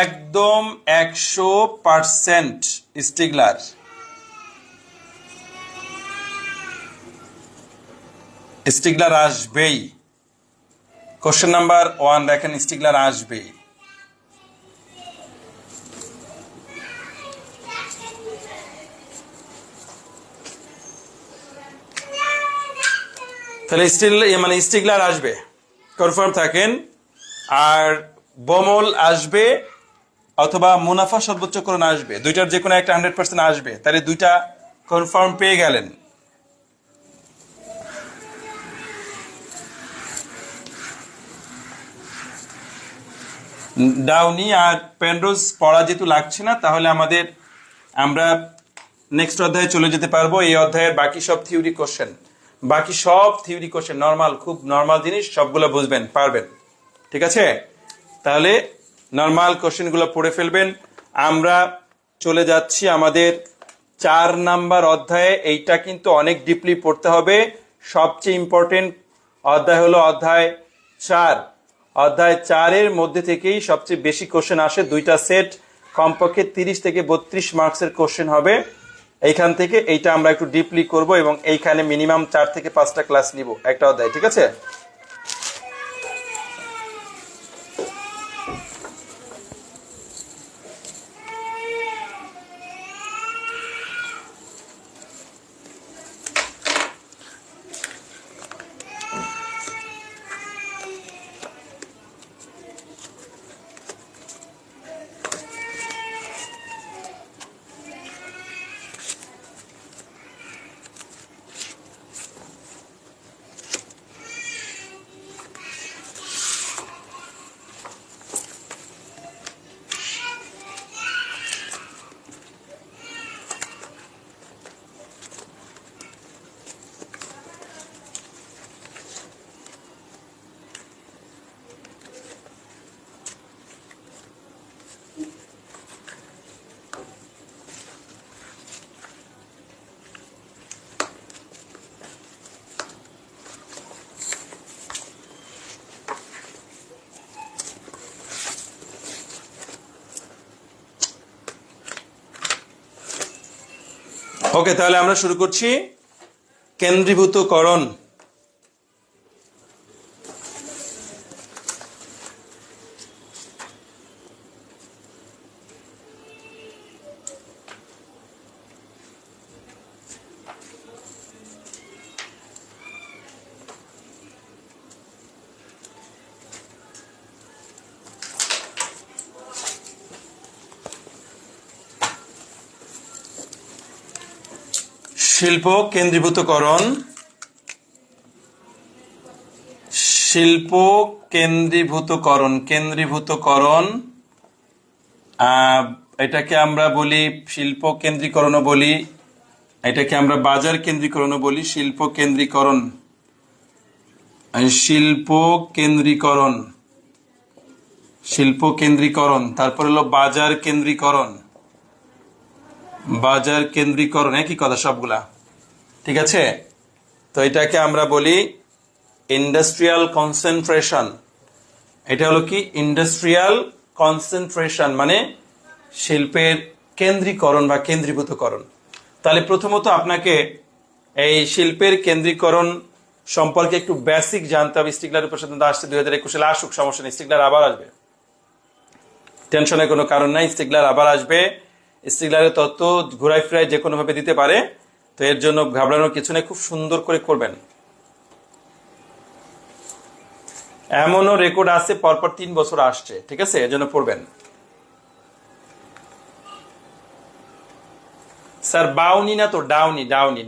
একদম 100% স্টিগলার। স্টিগলার আসবেই। কোশ্চেন নাম্বার 1 দেখেন, স্টিগলার আসবেই। তাহলে স্টিগলার আসবে, কনফার্ম থাকেন। আর বমল আসবে অথবা মুনাফা সর্বোচ্চকরণ আসবে, দুইটার যে কোনো একটা 100% আসবে। তাহলে দুইটা কনফার্ম পেয়ে গেলেন। ডাউনি আর পেনরোজ পড়া যেহেতু লাগছে না, তাহলে আমরা নেক্সট অধ্যায়ে চলে যেতে পারবো। এই অধ্যায়ের বাকি সব থিওরি কোশ্চেন নর্মাল, খুব নর্মাল জিনিস, সবগুলো বুঝবেন, পারবেন, ঠিক আছে। তাহলে নর্মাল কোশ্চেনগুলো পড়ে ফেলবেন। আমরা চলে যাচ্ছি আমাদের 4 নাম্বার অধ্যায়ে। এইটা কিন্তু অনেক ডিপলি পড়তে হবে। সবচেয়ে ইম্পর্টেন্ট অধ্যায় হলো অধ্যায় 4। অধ্যায় 4-এর মধ্যে থেকেই সবচেয়ে বেশি কোশ্চেন আসে। দুইটা সেট, কমপক্ষে 30 থেকে 32 মার্কসের কোশ্চেন হবে। এইখান থেকে এইটা আমরা একটু ডিপলি করব এবং এইখানে মিনিমাম 4 থেকে 5টা ক্লাস নিব একটা অধ্যায়, ঠিক আছে। ওকে, তাহলে আমরা শুরু করছি কেন্দ্রীভূতকরণ। শিল্প কেন্দ্রীভূতকরণ, শিল্প কেন্দ্রীভূতকরণ, এটাকে আমরা বলি শিল্প কেন্দ্রীকরণও বলি, এটাকে আমরা বাজার কেন্দ্রীকরণও বলি। শিল্প কেন্দ্রীকরণ, তারপর হলো বাজার কেন্দ্রীকরণ, একই কথা সবগুলা, ঠিক আছে। তো এটাকে আমরা বলি ইন্ডাস্ট্রিয়াল কনসেন্ট্রেশন। এটা হলো কি ইন্ডাস্ট্রিয়াল কনসেন্ট্রেশন, মানে শিল্পের কেন্দ্রীকরণ বা কেন্দ্রীভূতকরণ। তাহলে প্রথমত আপনাকে এই শিল্পের কেন্দ্রীকরণ সম্পর্কে একটু বেসিক জানতে হবে। স্টিগলারের প্রশ্ন আসছে 2021 সালে, আসুক, সমস্যা নেই, স্টিগলার আবার আসবে। টেনশনের কোনো কারণ নাই, ইস্তিগলাল আবার আসবে। ইস্তিগলালের তত্ত্ব ঘুরাই ফিরাই যে কোনোভাবে দিতে পারে, তো এর জন্য ঘাবড়ানোর কিছু নেই, খুব সুন্দর করে করবেন। এমনও রেকর্ড আছে পরপর 3 বছর আসছে, ঠিক আছে, এর জন্য পড়বেন। স্যার বাউনি না তো ডাউনি,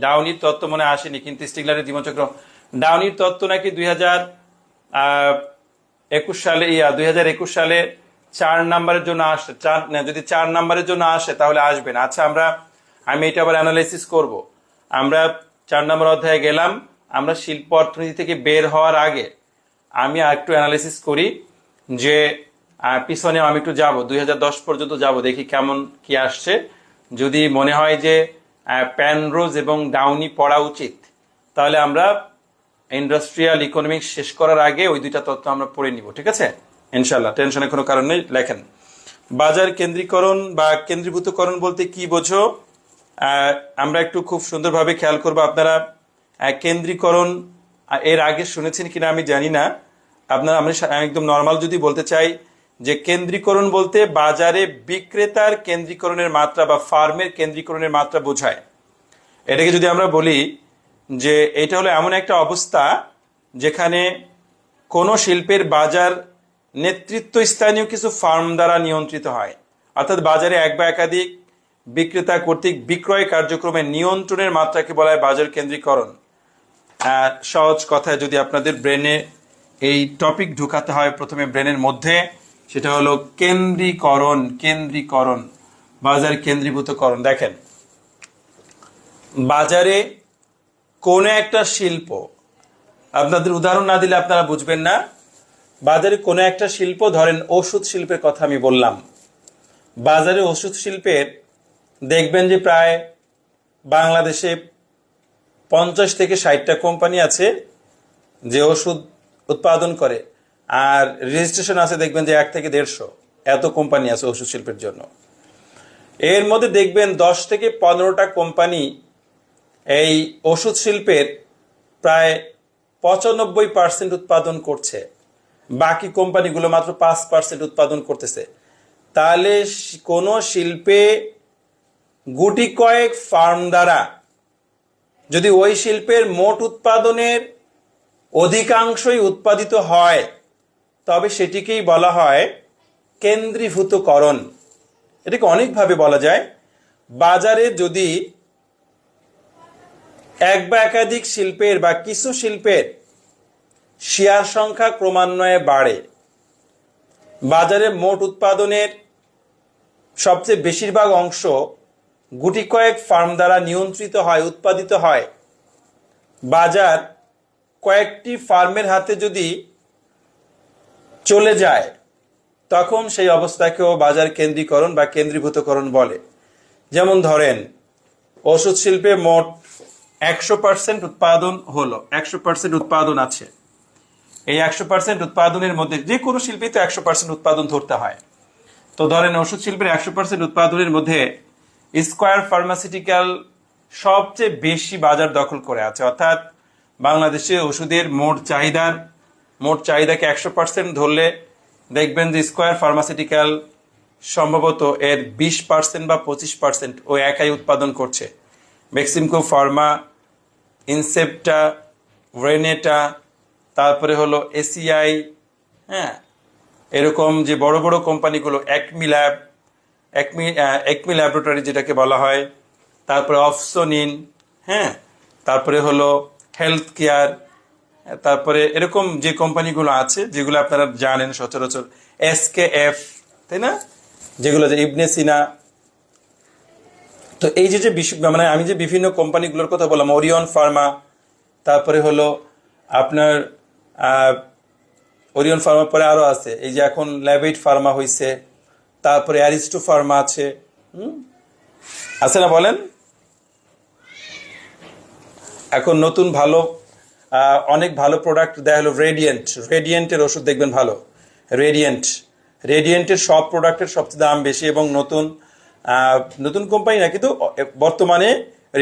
ডাউনির তত্ত্ব মনে আসেনি, কিন্তু ইস্তিগলালের জীবনচক্র ডাউনির তত্ত্ব নাকি 2021 সালে 2021 সালে 4 নাম্বারের জন্য আসে। যদি 4 নাম্বারের জন্য আসে তাহলে আসবে না। আচ্ছা, আমি এটা আবার অ্যানালাইসিস করব। আমরা 4 নম্বর অধ্যায়ে গেলাম, আমরা শিল্প অর্থনীতি থেকে বের হওয়ার আগে আমি একটু অ্যানালাইসিস করি যে পিছনে আমি একটু যাব, 2010 পর্যন্ত যাব, দেখি কেমন কি আসছে। যদি মনে হয় যে প্যানরোজ এবং ডাউনি পড়া উচিত, তাহলে আমরা ইন্ডাস্ট্রিয়াল ইকোনমিক্স শেষ করার আগে ওই দুইটা তত্ত্ব আমরা পড়ে নিব, ঠিক আছে ইনশাল্লাহ, টেনশনের কোনো কারণ নেই। লেখেন, বাজার কেন্দ্রীকরণ বা কেন্দ্রীভূতকরণ বলতে কি বোঝো? আমরা একটু খুব সুন্দরভাবে খেয়াল করব। আপনারা কেন্দ্রীকরণ এর আগে শুনেছেন কিনা আমি জানি না। আমরা একদম নর্মাল যদি বলতে চাই যে কেন্দ্রীকরণ বলতে বাজারে বিক্রেতার কেন্দ্রীকরণের মাত্রা বা ফার্মের কেন্দ্রীকরণের মাত্রা বোঝায়। এটাকে যদি আমরা বলি যে এটা হলো এমন একটা অবস্থা যেখানে কোনো শিল্পের বাজার নেতৃত্ব স্থানীয় কিছু ফার্ম দ্বারা নিয়ন্ত্রিত হয়, অর্থাৎ বাজারে এক বা একাধিক বিক্রেতা কর্তৃক বিক্রয় কার্যক্রমের নিয়ন্ত্রণের মাত্রাকে বলা হয় বাজার কেন্দ্রীকরণ। সহজ কথায় যদি আপনাদের ব্রেনে এই টপিক ঢুকাতে হয় প্রথমে ব্রেনের মধ্যে, সেটা হলো কেন্দ্রীকরণ, বাজার কেন্দ্রীভূতকরণ। দেখেন, বাজারে কোন একটা শিল্প, আপনাদের উদাহরণ না দিলে আপনারা বুঝবেন না। বাজারে কোনো একটা শিল্প, ধরেন ওষুধ শিল্পের কথা আমি বললাম, বাজারে ওষুধ শিল্পের দেখবেন যে প্রায় বাংলাদেশে 50 থেকে 60টা কোম্পানি আছে যে ওষুধ উৎপাদন করে, আর রেজিস্ট্রেশন আছে দেখবেন যে 1 থেকে 150, এত কোম্পানি আছে ওষুধ শিল্পের জন্য। এর মধ্যে দেখবেন 10 থেকে 15টা কোম্পানি এই ওষুধ শিল্পের প্রায় 95% উৎপাদন করছে, বাকি কোম্পানিগুলো মাত্র 5% উৎপাদন করতেছে। তাহলে কোন শিল্পে গুটি কয়েক ফার্ম দ্বারা যদি ওই শিল্পের মোট উৎপাদনের অধিকাংশই উৎপাদিত হয়, তবে সেটিকেই বলা হয় কেন্দ্রীভূতকরণ। এটাকে অনেকভাবে বলা যায়। বাজারে যদি এক বা একাধিক শিল্পের বা কিছু শিল্পের শেয়ার সংখ্যা ক্রমান্বয়ে বাড়ে, বাজারে মোট উৎপাদনের সবচেয়ে বেশিরভাগ অংশ গুটি কয়েক ফার্ম দ্বারা নিয়ন্ত্রিত হয়, উৎপাদিত হয়, বাজার কয়েকটি ফার্মের হাতে যদি চলে যায়, তখন সেই অবস্থাকেও বাজার কেন্দ্রীকরণ বা কেন্দ্রীভূতকরণ বলে। যেমন ধরেন, ওষুধ শিল্পে মোট 100% উৎপাদন হলো, 100% উৎপাদন আছে। এই 100% উৎপাদনের মধ্যে যে কোনো শিল্পেই তো 100% উৎপাদন ধরতে হয়। তো ধরেন ওষুধ শিল্পের 100% উৎপাদনের মধ্যে স্কয়ার ফার্মাসিউটিক্যাল সবচেয়ে বেশি বাজার দখল করে আছে, অর্থাৎ বাংলাদেশে ওষুধের মোট চাহিদাকে 100% ধরলে দেখবেন যে স্কয়ার ফার্মাসিউটিক্যাল সম্ভবত এর 20% বা 25% ও একাই উৎপাদন করছে। বেক্সিমকো ফার্মা, ইনসেপ্টা, ভ্রেনেটা, তারপরে হলো এসিআই, হ্যাঁ, এরকম যে বড় বড় কোম্পানিগুলো, একমি ল্যাবরেটরি যেটাকে বলা হয়, তারপরে অফসোনিন, হ্যাঁ, তারপরে হলো হেলথ কেয়ার, তারপরে এরকম যে কোম্পানিগুলো আছে যেগুলো আপনারা জানেন সচরাচর, এসকেএফ, তাই না, যেগুলো যে ইবনে সিনা। তো এই যে মানে আমি যে বিভিন্ন কোম্পানিগুলোর কথা বললাম, ওরিয়ন ফার্মা, তারপরে হলো আপনার ওরিয়ন ফার্মা, পরে আরো আছে এই যে এখন ল্যাবেট ফার্মা হয়েছে, তারপরে অ্যারিস্টো ফার্মা আছে, আছে না বলেন? এখন নতুন ভালো অনেক ভালো প্রোডাক্ট দেয়া হলো রেডিয়েন্টের ওষুধ দেখবেন ভালো, রেডিয়েন্টের সব প্রোডাক্টের সবচেয়ে দাম বেশি, এবং নতুন কোম্পানি না, কিন্তু বর্তমানে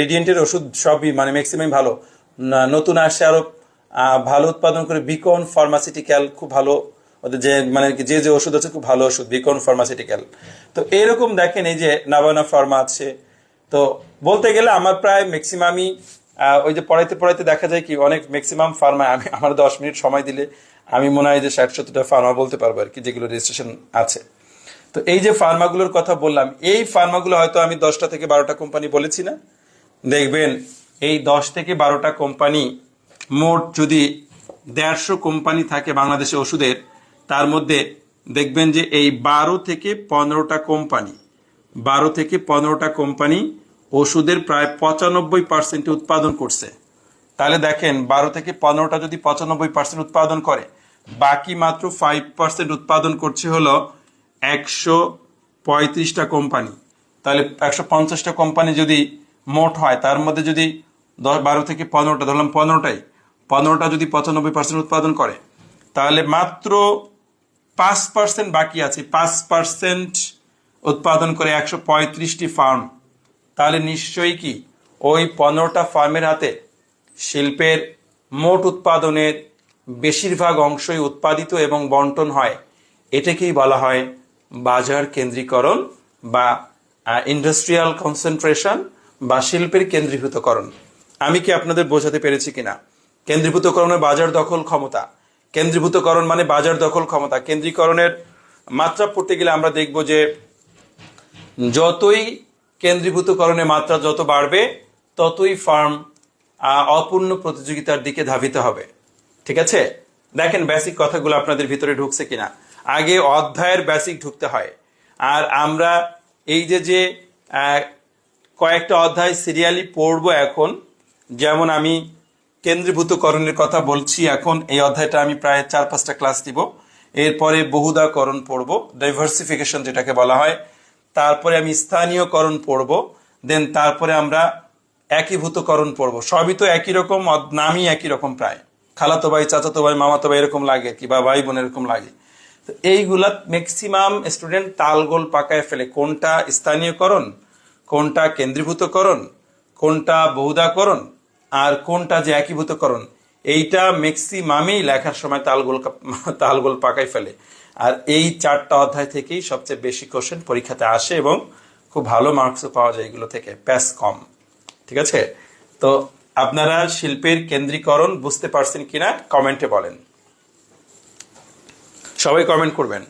রেডিয়েন্টের ওষুধ সবই মানে ম্যাক্সিমাম ভালো। নতুন আসছে আরো ভালো উৎপাদন করে বিকন ফার্মাসিউটিক্যাল, খুব ভালো ওদের যে মানে যে যে ওষুধ আছে খুব ভালো ওষুধ, বিকন ফার্মাসিউটিক্যাল। তো এরকম দেখেন এই যে নাভানা ফার্মা আছে। তো বলতে গেলে আমার প্রায় ম্যাক্সিমামই ওই যে পড়াইতে পড়াইতে দেখা যায় কি অনেক ম্যাক্সিমাম ফার্মা আমি আমার 10 মিনিট সময় দিলে আমি মনে হয় যে 60-70টা ফার্মা বলতে পারবো আর কি, যেগুলো রেজিস্ট্রেশন আছে। তো এই যে ফার্মাগুলোর কথা বললাম, এই ফার্মাগুলো হয়তো আমি 10টা থেকে 12টা কোম্পানি বলেছি না? দেখবেন এই 10 থেকে 12টা কোম্পানি, মোট যদি 150 কোম্পানি থাকে বাংলাদেশে ওষুধের, তার মধ্যে দেখবেন যে এই 12 থেকে 15টা কোম্পানি, 12 থেকে 15টা কোম্পানি ওষুধের প্রায় 95% উৎপাদন করছে। তাহলে দেখেন 12 থেকে 15টা যদি 95% উৎপাদন করে, বাকি মাত্র 5% উৎপাদন করছে হলো 135টা কোম্পানি। তাহলে 150টা কোম্পানি যদি মোট হয়, তার মধ্যে যদি 12 থেকে 15টা ধরলাম, 15টা যদি 95% উৎপাদন করে, তাহলে মাত্র 5% বাকি আছে। 5% উৎপাদন করে 135টি ফার্ম। তাহলে নিশ্চয়ই কি ওই 15টা ফার্মের হাতে শিল্পের মোট উৎপাদনের বেশিরভাগ অংশই উৎপাদিত এবং বন্টন হয়। এটাকেই বলা হয় বাজার কেন্দ্রীকরণ বা ইন্ডাস্ট্রিয়াল কনসেন্ট্রেশন বা শিল্পের কেন্দ্রীভূতকরণ। আমি কি আপনাদের বোঝাতে পেরেছি কিনা? কেন্দ্রীভূতকরণের বাজার দখল ক্ষমতা, কেন্দ্রীভূতকরণ মানে বাজার দখল ক্ষমতা। কেন্দ্রীকরণের মাত্রা পড়তে গেলে আমরা দেখব যে যতই কেন্দ্রীভূতকরণের মাত্রা যত বাড়বে, ততই ফার্ম অপূর্ণ প্রতিযোগিতার দিকে ধাবিত হবে। ঠিক আছে? দেখেন বেসিক কথাগুলো আপনাদের ভিতরে ঢুকছে কিনা। আগে অধ্যায়ের বেসিক ঢুকতে হয়। আর আমরা এই যে কয়েকটা অধ্যায় সিরিয়ালি পড়বো এখন। যেমন আমি কেন্দ্রীভূতকরণের কথা বলছি, এখন এই অধ্যায়টা আমি প্রায় 4-5টা ক্লাস দিব। এরপরে বহুদাকরণ পড়বো, ডাইভার্সিফিকেশন যেটাকে বলা হয়। তারপরে আমি স্থানীয়করণ পড়বো। দেন তারপরে আমরা একীভূতকরণ পড়বো। সবই তো একই রকম, নামই একই রকম প্রায়। খালাতো ভাই, চাচাতো ভাই, মামাতো ভাই এরকম লাগে কি, বা ভাই বোন এরকম লাগে। তো এইগুলা ম্যাক্সিমাম স্টুডেন্ট তালগোল পাকায় ফেলে। কোনটা স্থানীয়করণ, কোনটা কেন্দ্রীভূতকরণ, কোনটা বহুদাকরণ, আর কোনটা যে একীভূতকরণ, এইটা ম্যাক্সিমামই লেখার সময় তালগোল পাকায় ফেলে। আর এই 4টা অধ্যায় থেকেই সবচেয়ে বেশি কোশ্চেন পরীক্ষাতে আসে এবং খুব ভালো মার্কসও পাওয়া যায় এগুলো থেকে, প্যাস কম। ঠিক আছে? তো আপনারা শিল্পের কেন্দ্রীকরণ বুঝতে পারছেন কিনা কমেন্টে বলেন। সবাই কমেন্ট করবেন।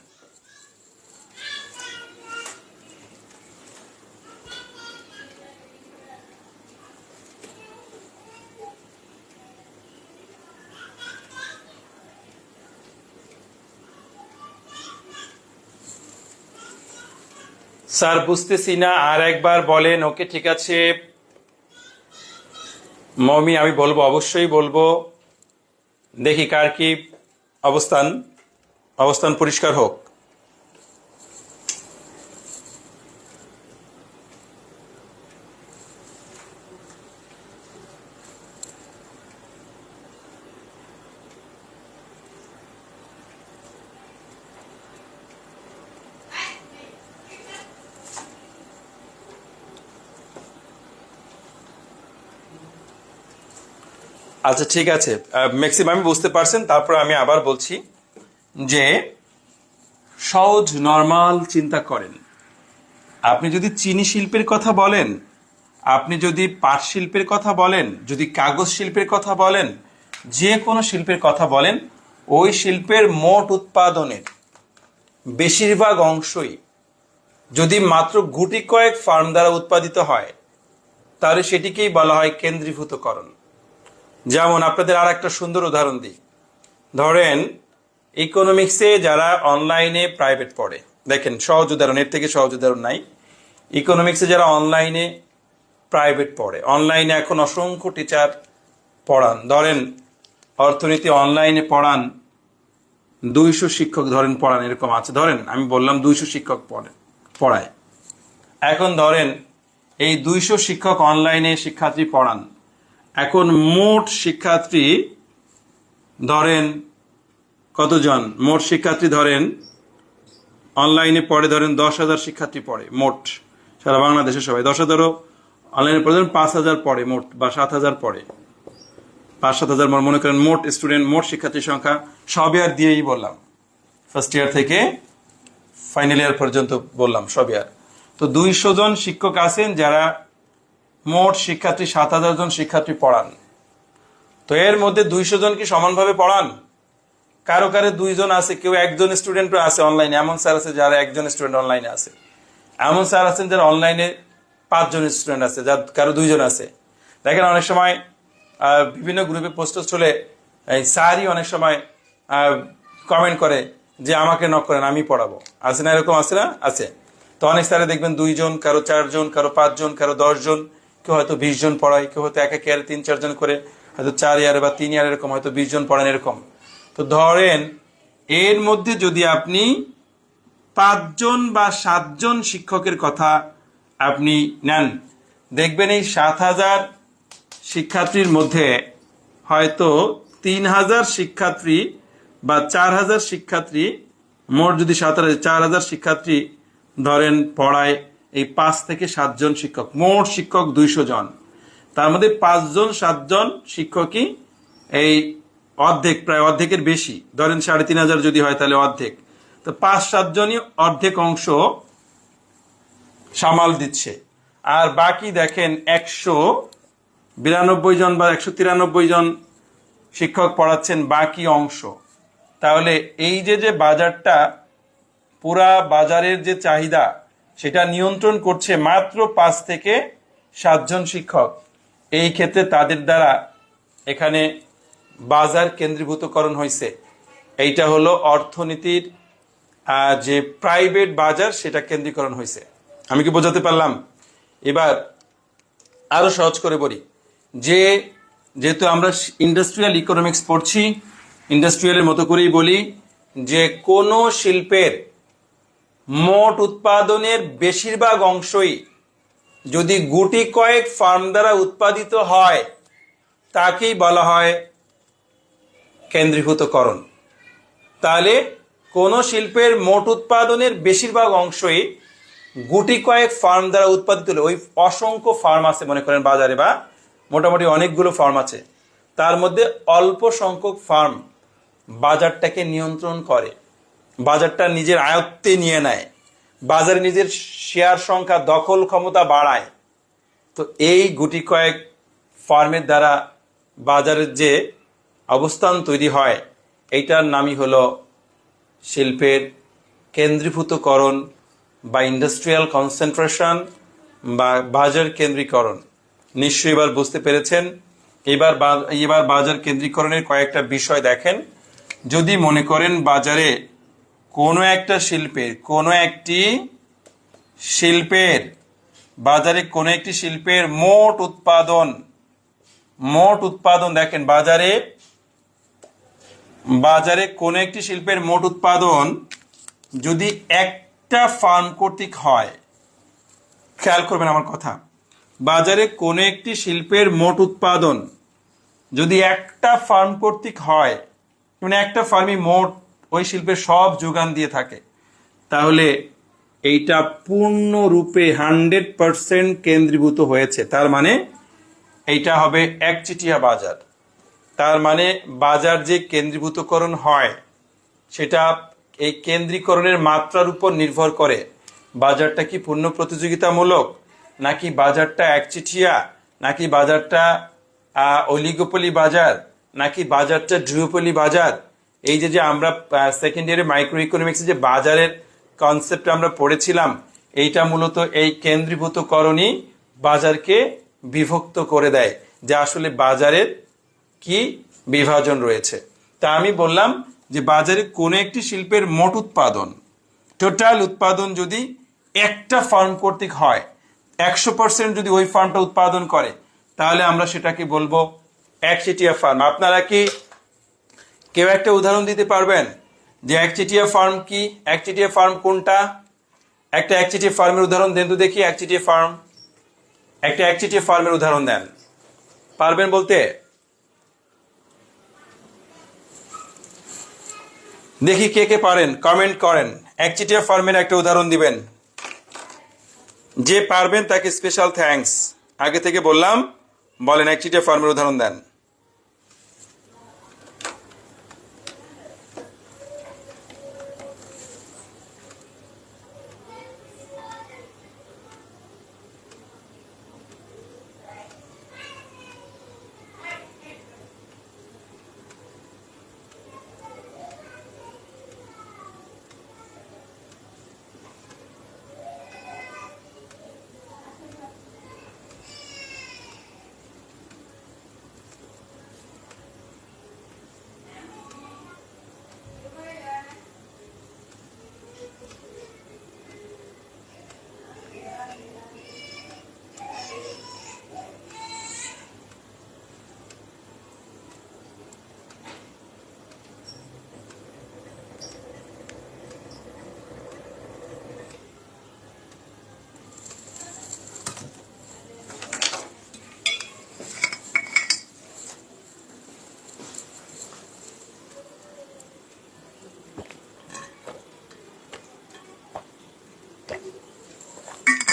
স্যার বুঝতেছি না, আর একবার বলেন। ওকে, ঠিক আছে মমি, আমি বলবো, অবশ্যই বলবো। দেখি কার কি অবস্থান পরিষ্কার হোক। আচ্ছা ঠিক আছে, ম্যাক্সিমাম বুঝতে পারছেন। তারপর আমি আবার বলছি যে সহজ নর্মাল চিন্তা করেন। আপনি যদি চিনি শিল্পের কথা বলেন, আপনি যদি পাট শিল্পের কথা বলেন, যদি কাগজ শিল্পের কথা বলেন, যে কোনো শিল্পের কথা বলেন, ওই শিল্পের মোট উৎপাদনের বেশিরভাগ অংশই যদি মাত্র গুটি কয়েক ফার্ম দ্বারা উৎপাদিত হয়, তাহলে সেটিকেই বলা হয় কেন্দ্রীভূতকরণ। যেমন আপনাদের আর একটা সুন্দর উদাহরণ দিই। ধরেন ইকোনমিক্সে যারা অনলাইনে প্রাইভেট পড়ে, দেখেন সহজ উদাহরণ, এর থেকে সহজ উদাহরণ নাই। ইকোনমিক্সে যারা অনলাইনে প্রাইভেট পড়ে, অনলাইনে এখন অসংখ্য টিচার পড়ান। ধরেন অর্থনীতি অনলাইনে পড়ান 200 শিক্ষক ধরেন পড়ান, এরকম আছে। ধরেন আমি বললাম 200 শিক্ষক পড়ায়। এখন ধরেন এই 200 শিক্ষক অনলাইনে শিক্ষার্থী পড়ান। এখন মোট শিক্ষার্থী ধরেন কতজন? মোট শিক্ষার্থী ধরেন অনলাইনে পড়ে, ধরেন 10,000 শিক্ষার্থী পড়ে মোট সারা বাংলাদেশে। সবাই 10,000ও অনলাইনে পড়ে, ধরেন 5,000 পড়ে মোট, বা 7,000 পড়ে, 5-7 হাজার মনে করেন মোট স্টুডেন্ট, মোট শিক্ষার্থীর সংখ্যা। সবই আর দিয়েই বললাম। ফার্স্ট ইয়ার থেকে ফাইনাল ইয়ার পর্যন্ত বললাম সব ইয়ার। তো 200 জন শিক্ষক আছেন যারা মোট শিক্ষার্থী 7000 জন শিক্ষার্থী পড়ান। তো এর মধ্যে 200 জন কি সমানভাবে পড়ান? কারো কারো 2 জন আছে, কেউ একজন স্টুডেন্ট আছে অনলাইনে, এমন স্যার আছে যারা একজন স্টুডেন্ট অনলাইনে আছে, এমন স্যার আছেন যারা অনলাইনে 5 জন স্টুডেন্ট আছে, যার কারো 2 জন আছে। দেখেন অনেক সময় বিভিন্ন গ্রুপে পোস্ট হলে এই স্যারই অনেক সময় কমেন্ট করে যে আমাকে নক করেন, আমি পড়াবো। আছে না এরকম? আছে না? আছে। তো অনেক স্যারে দেখবেন 2 জন, কারো 4 জন, কারো 5 জন, কারো 10 জন, কেউ হয়তো 20 জন পড়ায়, কেউ হয়তো এক ইয়ারে 3-4 জন করে, হয়তো 4 ইয়ারে বা 3 ইয়ারে এরকম হয়তো 20 জন পড়ান এরকম। তো ধরেন এর মধ্যে যদি আপনি 5 জন বা 7 জন শিক্ষকের কথা আপনি নেন, দেখবেন এই 7000 শিক্ষার্থীর মধ্যে হয়তো 3000 শিক্ষার্থী বা 4000 শিক্ষার্থী, মোট যদি 4000 শিক্ষার্থী ধরেন পড়ায় এই 5 থেকে 7 জন শিক্ষক, মোট শিক্ষক 200 জন। তার মধ্যে 5 জন 7 জন শিক্ষকই এই অর্ধেক, প্রায় অর্ধেকের বেশি, ধরেন 3500 যদি হয় তাহলে অর্ধেক। তো 5-7 জনই অর্ধেক অংশ সামাল দিচ্ছে। আর বাকি দেখেন 192 জন বা 193 জন শিক্ষক পড়াচ্ছেন বাকি অংশ। তাহলে এই যে বাজারটা, পুরা বাজারের যে চাহিদা সেটা নিয়ন্ত্রণ করছে মাত্র 5 থেকে 7 জন শিক্ষক। এই ক্ষেত্রে তাদের দ্বারা এখানে বাজার কেন্দ্রীভূতকরণ হয়েছে। এইটা হলো অর্থনীতির যে প্রাইভেট বাজার, সেটা কেন্দ্রীকরণ হয়েছে। আমি কি বোঝাতে পারলাম? এবার আরো সহজ করে বলি, যেহেতু আমরা ইন্ডাস্ট্রিয়াল ইকোনমিক্স পড়ছি, ইন্ডাস্ট্রিয়ালের মতো করেই বলি যে কোনো শিল্পের মোট উৎপাদনের বেশিরভাগ অংশই যদি গুটি কয়েক ফার্ম দ্বারা উৎপাদিত হয় তাকেই বলা হয় কেন্দ্রীভূতকরণ। তাহলে কোন শিল্পের মোট উৎপাদনের বেশিরভাগ অংশই গুটি কয়েক ফার্ম দ্বারা উৎপাদিত হলে, ওই অসংখ্য ফার্ম আছে মনে করেন বাজারে, বা মোটামুটি অনেকগুলো ফার্ম আছে, তার মধ্যে অল্প সংখ্যক ফার্ম বাজারটাকে নিয়ন্ত্রণ করে, বাজারটা নিজের আয়ত্তে নিয়ে নেয়, বাজারে নিজের শেয়ার সংখ্যা, দখল ক্ষমতা বাড়ায়। তো এই গুটি কয়েক ফার্মের দ্বারা বাজারের যে অবস্থান তৈরি হয়, এইটার নামই হলো শিল্পের কেন্দ্রীভূতকরণ বা ইন্ডাস্ট্রিয়াল কনসেন্ট্রেশন বা বাজার কেন্দ্রীকরণ। নিশ্চয়ই এবার বুঝতে পেরেছেন। এবার বাজার কেন্দ্রীকরণের কয়েকটা বিষয় দেখেন। যদি মনে করেন বাজারে কোনো একটা শিল্পের মোট উৎপাদন দেখেন, বাজারে কোনো একটি শিল্পের মোট উৎপাদন যদি একটা ফার্ম কর্তৃক হয়, খেয়াল করবেন আমার কথা, বাজারে কোনো একটি শিল্পের মোট উৎপাদন যদি একটা ফার্ম কর্তৃক হয়, মানে একটা ফার্মই মোট ওই শিল্পের সব যোগান দিয়ে থাকে, তাহলে এইটা পূর্ণরূপে 100% কেন্দ্রীভূত হয়েছে। তার মানে এইটা হবে একচেটিয়া বাজার। তার মানে বাজার যে কেন্দ্রীভূতকরণ হয় সেটা এই কেন্দ্রীকরণের মাত্রার উপর নির্ভর করে। বাজারটা কি পূর্ণ প্রতিযোগিতামূলক, নাকি বাজারটা একচেটিয়া, নাকি বাজারটা অলিগোপলি বাজার, নাকি বাজারটা ডুওপলি বাজার। এই যে আমরা সেকেন্ড ইয়ারে মাইক্রো ইকোনমিক্সে যে বাজারের কনসেপ্ট আমরা পড়েছিলাম, এইটা মূলত এই কেন্দ্রীভূতকরণই বাজারকে বিভক্ত করে দেয়, যে আসলে বাজারের কি বিভাজন রয়েছে। তা আমি বললাম যে বাজারে কোনো একটি শিল্পের মোট উৎপাদন, টোটাল উৎপাদন যদি একটা ফার্ম কর্তৃক হয়, 100% যদি ওই ফার্মটা উৎপাদন করে, তাহলে আমরা সেটাকে বলবো একচেটিয়া ফার্ম। আপনারা কি কেউ একটা উদাহরণ দিতে পারবেন যে একচেটিয়া ফার্ম কি? একচেটিয়া ফার্ম কোনটা? একটা একচেটিয়া ফার্মের উদাহরণ দেন তো দেখি। একটা একচেটিয়া ফার্মের উদাহরণ দেন, পারবেন বলতে? দেখি কে কে পারেন, কমেন্ট করেন। একচেটিয়া ফার্মের একটা উদাহরণ দিবেন। যে পারবেন তাকে স্পেশাল থ্যাঙ্কস। আগে থেকে বললাম, বলেন একচেটিয়া ফার্মের উদাহরণ দেন।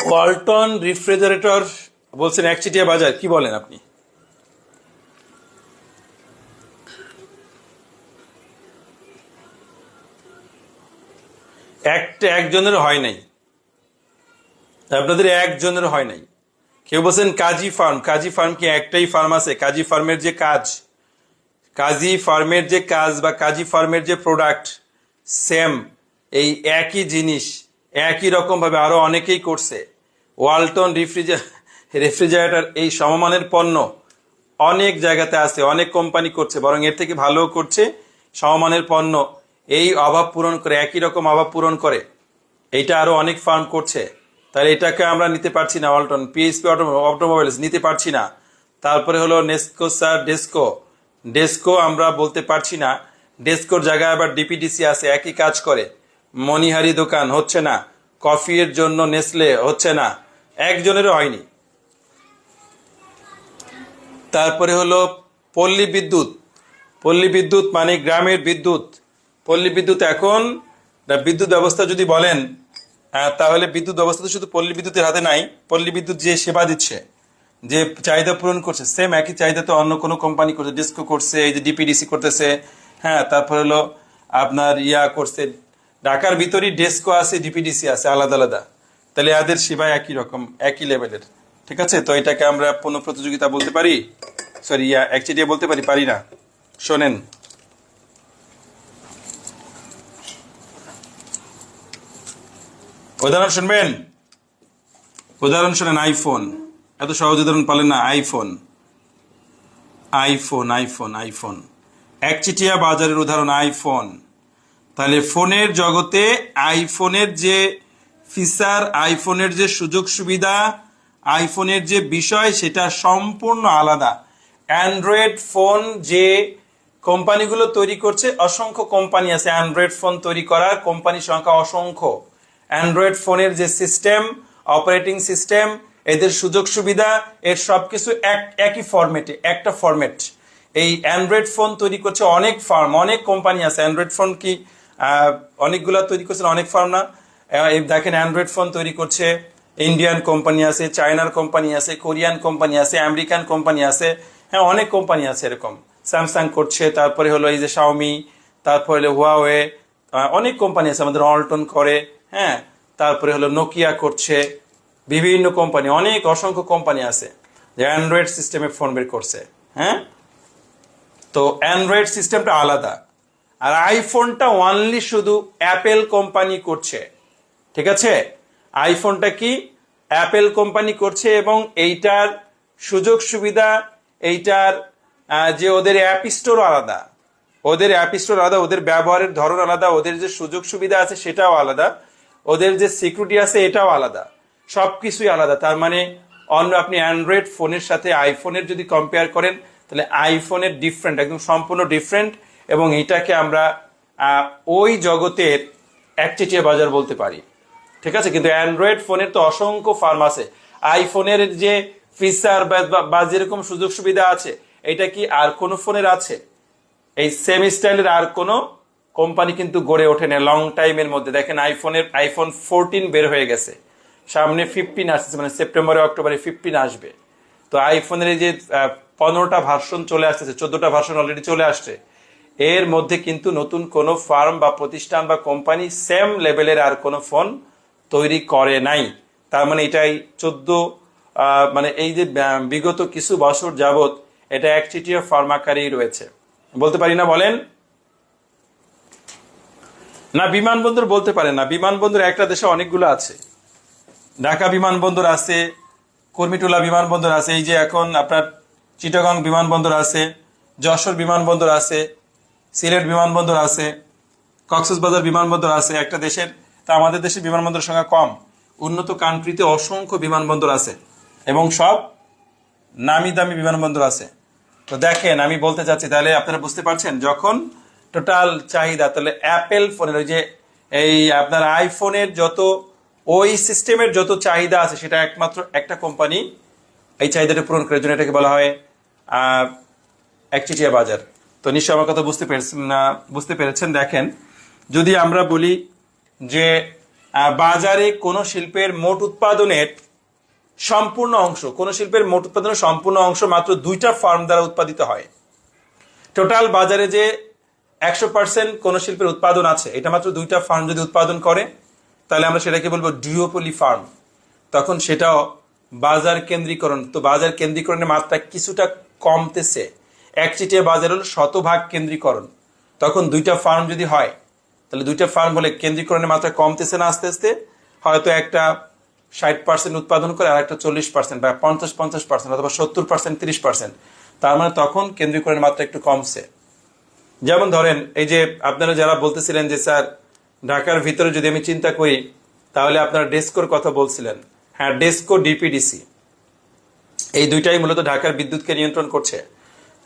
ওয়ালটন রেফ্রিজারেটর বলছেন একচেটিয়া বাজার, কি বলেন আপনি? একজনের হয় নাই, আপনাদের একজনের হয় নাই। কেউ বলছেন কাজী ফার্ম, কাজী ফার্ম কি একটাই ফার্ম আছে? কাজী ফার্মের যে কাজ, কাজী ফার্মের যে কাজ বা কাজী ফার্মের যে প্রোডাক্ট সেম, এই একই জিনিস একই রকম ভাবে আরো অনেকেই করছে। ওয়ালটন রেফ্রিজারেটর এই সমমানের পণ্য অনেক জায়গাতে আছে, অনেক কোম্পানি করছে, বরং এর থেকে ভালো করছে। সমমানের পণ্য এই অভাব পূরণ করে, একই রকম অভাব পূরণ করে, এইটা আরো অনেক ফার্ম করছে। তাহলে এটাকে আমরা নিতে পারছি না, ওয়ালটন পিএসপি অটোমোবাইলস নিতে পারছি না। তারপরে হলো নেস্কো স্যার, ডেস্কো, ডেস্কো আমরা বলতে পারছি না। ডেস্কোর জায়গায় আবার ডিপিডিসি আছে, একই কাজ করে। মনিহারি দোকান হচ্ছে না, কফির জন্য নেসলে হচ্ছে না, একজনেরও হয়নি। তারপরে হলো পল্লী বিদ্যুৎ, পল্লী বিদ্যুৎ মানে গ্রামের বিদ্যুৎ। পল্লী বিদ্যুৎ এখন বিদ্যুৎ ব্যবস্থা যদি বলেন, তাহলে বিদ্যুৎ ব্যবস্থা তো শুধু পল্লী বিদ্যুতের হাতে নাই। পল্লী বিদ্যুৎ যে সেবা দিচ্ছে, যে চাহিদা পূরণ করছে, সেম একই চাহিদা তো অন্য কোনো কোম্পানি করছে। ডিসকো করছে, এই যে ডিপিডিসি করতেছে, হ্যাঁ। তারপর হলো আপনার করছে, ঢাকার ভিতরেই ডেস্কো আছে, ডিপিডিসি আছে, আলাদা আলাদা। তাহলে এদের সেবা একই রকম, একই লেভেলের। ঠিক আছে, তো এটাকে আমরা পণ্য প্রতিযোগিতা বলতে পারি, সরি একচেটিয়া বলতে পারি? পারি না। শোনেন, উদাহরণ শুনবেন, উদাহরণ শোনেন। আইফোন, এত সহজ উদাহরণ পালেন না? আইফোন, আইফোন, আইফোন, আইফোন একচেটিয়া বাজারের উদাহরণ আইফোন। তাহলে ফোনের জগতে আইফোনের যে ফিচার, আইফোনের যে সুযোগ সুবিধা, আইফোনের যে বিষয়, সেটা সম্পূর্ণ আলাদা। অ্যান্ড্রয়েড ফোন যে কোম্পানিগুলো তৈরি করছে, অসংখ্য কোম্পানি আছে অ্যান্ড্রয়েড ফোন তৈরি করার, কোম্পানির সংখ্যা অসংখ্য। অ্যান্ড্রয়েড ফোনের যে সিস্টেম, অপারেটিং সিস্টেম, এদের সুযোগ সুবিধা, এর সবকিছু একই ফরম্যাটে, একটা ফরম্যাট। এই অ্যান্ড্রয়েড ফোন তৈরি করছে অনেক ফার্ম, অনেক কোম্পানি আছে। অ্যান্ড্রয়েড ফোন কি অনেকগুলা তৈরি করছে, অনেক ফার্ম না? দেখেন, অ্যান্ড্রয়েড ফোন তৈরি করছে ইন্ডিয়ান কোম্পানি আছে, চায়নার কোম্পানি আছে, কোরিয়ান কোম্পানি আছে, আমেরিকান কোম্পানি আছে, হ্যাঁ অনেক কোম্পানি আছে এরকম। স্যামসাং করছে, তারপরে হলো এই যে শাওমি, তারপরে হলো হুয়াওয়ে, অনেক কোম্পানি আছে। আমাদের অল্টন করে, হ্যাঁ। তারপরে হলো নোকিয়া করছে, বিভিন্ন কোম্পানি, অনেক অসংখ্য কোম্পানি আছে যে অ্যান্ড্রয়েড সিস্টেমে ফোন বের করছে, হ্যাঁ। তো অ্যান্ড্রয়েড সিস্টেমটা আলাদা, আর আইফোনটা ওনলি শুধু অ্যাপেল কোম্পানি করছে। ঠিক আছে, আইফোনটা কি অ্যাপেল কোম্পানি করছে, এবং এইটার সুযোগ সুবিধা, এইটার যে ওদের অ্যাপ স্টোর আলাদা, ওদের অ্যাপ স্টোর আলাদা, ওদের ব্যবহারের ধরন আলাদা, ওদের যে সুযোগ সুবিধা আছে সেটাও আলাদা, ওদের যে সিকিউরিটি আছে এটাও আলাদা, সবকিছুই আলাদা। তার মানে অন্য আপনি অ্যান্ড্রয়েড ফোনের সাথে আইফোনের যদি কম্পেয়ার করেন, তাহলে আইফোনের ডিফারেন্ট, একদম সম্পূর্ণ ডিফারেন্ট। এবং এটাকে আমরা ওই জগতের একচেটিয়া বাজার বলতে পারি। ঠিক আছে, কিন্তু অ্যান্ড্রয়েড ফোনের তো অসংখ্য ফার্ম আছে। আইফোনের যে ফিচার বা যেরকম সুযোগ সুবিধা আছে, এটা কি আর কোনো ফোনের আছে? এই সেম স্টাইলের আর কোনো কোম্পানি কিন্তু গড়ে ওঠে না লং টাইমের মধ্যে। দেখেন, আইফোন 14 বের হয়ে গেছে, সামনে 15 আসছে, মানে সেপ্টেম্বরে অক্টোবরে 15 আসবে। তো আইফোনের এই যে 15টা ভার্সন চলে আসতেছে, 14টা ভার্সন অলরেডি চলে আসছে, এর মধ্যে কিন্তু নতুন কোনো ফার্ম বা প্রতিষ্ঠান বা কোম্পানি সেম লেভেলের আর কোনো ফোন তৈরি করে নাই। তার মানে এটাই 14, মানে এই যে বিগত কিছু বছর যাবত এটা একচেটিয়া ফার্ম আকারেই রয়েছে, বলতে পারি না? বলেন না। বিমানবন্দর বলতে পারেন না, বিমানবন্দর একটা দেশে অনেকগুলো আছে। ঢাকা বিমানবন্দর আছে, কুর্মিটোলা বিমানবন্দর আছে, এই যে এখন আপনার চিটাগং বিমানবন্দর আছে, যশোর বিমানবন্দর আছে, সিলেট বিমানবন্দর আছে, কক্সবাজার বিমানবন্দর আছে একটা দেশের। তা আমাদের দেশের বিমানবন্দরের সংখ্যা কম, উন্নত কান্ট্রিতে অসংখ্য বিমানবন্দর আছে, এবং সব নামি দামি বিমানবন্দর আছে। তো দেখেন, আমি বলতে চাচ্ছি, তাহলে আপনারা বুঝতে পারছেন, যখন টোটাল চাহিদা, তাহলে অ্যাপেল ফোনের ওই যে এই আপনার আইফোনের যত ওই সিস্টেমের যত চাহিদা আছে, সেটা একমাত্র একটা কোম্পানি এই চাহিদাটা পূরণ করার জন্য, এটাকে বলা হয় একচেটিয়া বাজার। তো নিশ্চয়ই আমার কথা বুঝতে পেরেছেন। দেখেন, যদি আমরা বলি যে বাজারে কোনো শিল্পের মোট উৎপাদনের সম্পূর্ণ অংশ, কোন শিল্পের মোট উৎপাদনের সম্পূর্ণ অংশ মাত্র 2টা ফার্ম দ্বারা উৎপাদিত হয়। টোটাল বাজারে যে 100% কোন শিল্পের উৎপাদন আছে, এটা মাত্র 2টা ফার্ম যদি উৎপাদন করে, তাহলে আমরা সেটাকে বলবো ডিওপলি ফার্ম। তখন সেটাও বাজার কেন্দ্রীকরণ। তো বাজার কেন্দ্রীকরণের মাত্রা কিছুটা কমতেছে। একচেটিয়া বাজার হলো শতভাগ কেন্দ্রীকরণ। তখন 2টা ফার্ম যদি হয়, তাহলে 2টা ফার্ম হলে কেন্দ্রীকরণের মাত্রা কমতেছে না আস্তে আস্তে। হয়তো একটা 60% উৎপাদন করে আর একটা 40% বা 50-50% অথবা 70% 30%। তার মানে তখন কেন্দ্রীকরণের মাত্রা একটু কমছে। যেমন ধরেন, এই যে আপনারা যারা বলতেছিলেন যে স্যার ঢাকার ভিতরে যদি আমি চিন্তা করি, তাহলে আপনারা ডেস্কোর কথা বলছিলেন। হ্যাঁ, ডেস্কো, ডিপিডিসি, এই দুইটাই মূলত ঢাকার বিদ্যুৎকে নিয়ন্ত্রণ করছে।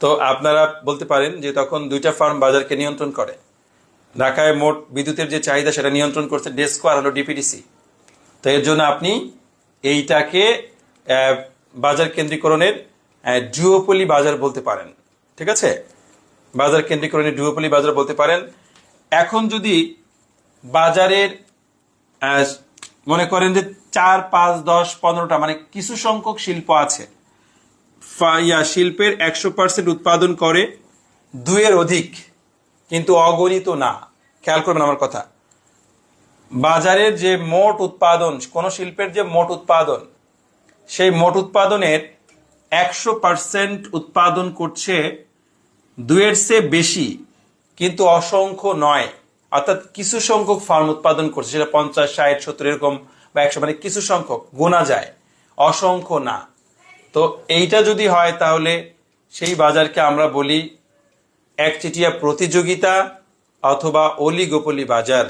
তো আপনারা বলতে পারেন যে তখন 2টা ফার্ম বাজারকে নিয়ন্ত্রণ করে। ঢাকায় মোট বিদ্যুতের যে চাহিদা সেটা নিয়ন্ত্রণ করছে ডেস্কো আর হলো ডিপিডিসি। তো এর জন্য আপনি এইটাকে বাজার কেন্দ্রীকরণের ডুওপলি বাজার বলতে পারেন। ঠিক আছে, বাজার কেন্দ্রীকরণের ডুওপলি বাজার বলতে পারেন। এখন যদি বাজারের মনে করেন যে 4, 5, 10, 15টা মানে কিছু সংখ্যক শিল্প আছে, শিল্পের 100% উৎপাদন করে 2-এর অধিক, কিন্তু অগণিত না। খেয়াল করবেন আমার কথা। বাজারের যে মোট উৎপাদন, কোন শিল্পের যে মোট উৎপাদন, সেই মোট উৎপাদনের 100% উৎপাদন করছে 2-এর চেয়ে বেশি, কিন্তু অসংখ্য নয়। অর্থাৎ কিছু সংখ্যক ফার্ম উৎপাদন করছে, সেটা 50, 60, 70 এরকম বা 100, মানে কিছু সংখ্যক, গোনা যায়, অসংখ্য না। তো এইটা যদি হয় তাহলে সেই বাজারকে আমরা বলি একচেটিয়া প্রতিযোগিতা অথবা অলিগোপলি বাজার।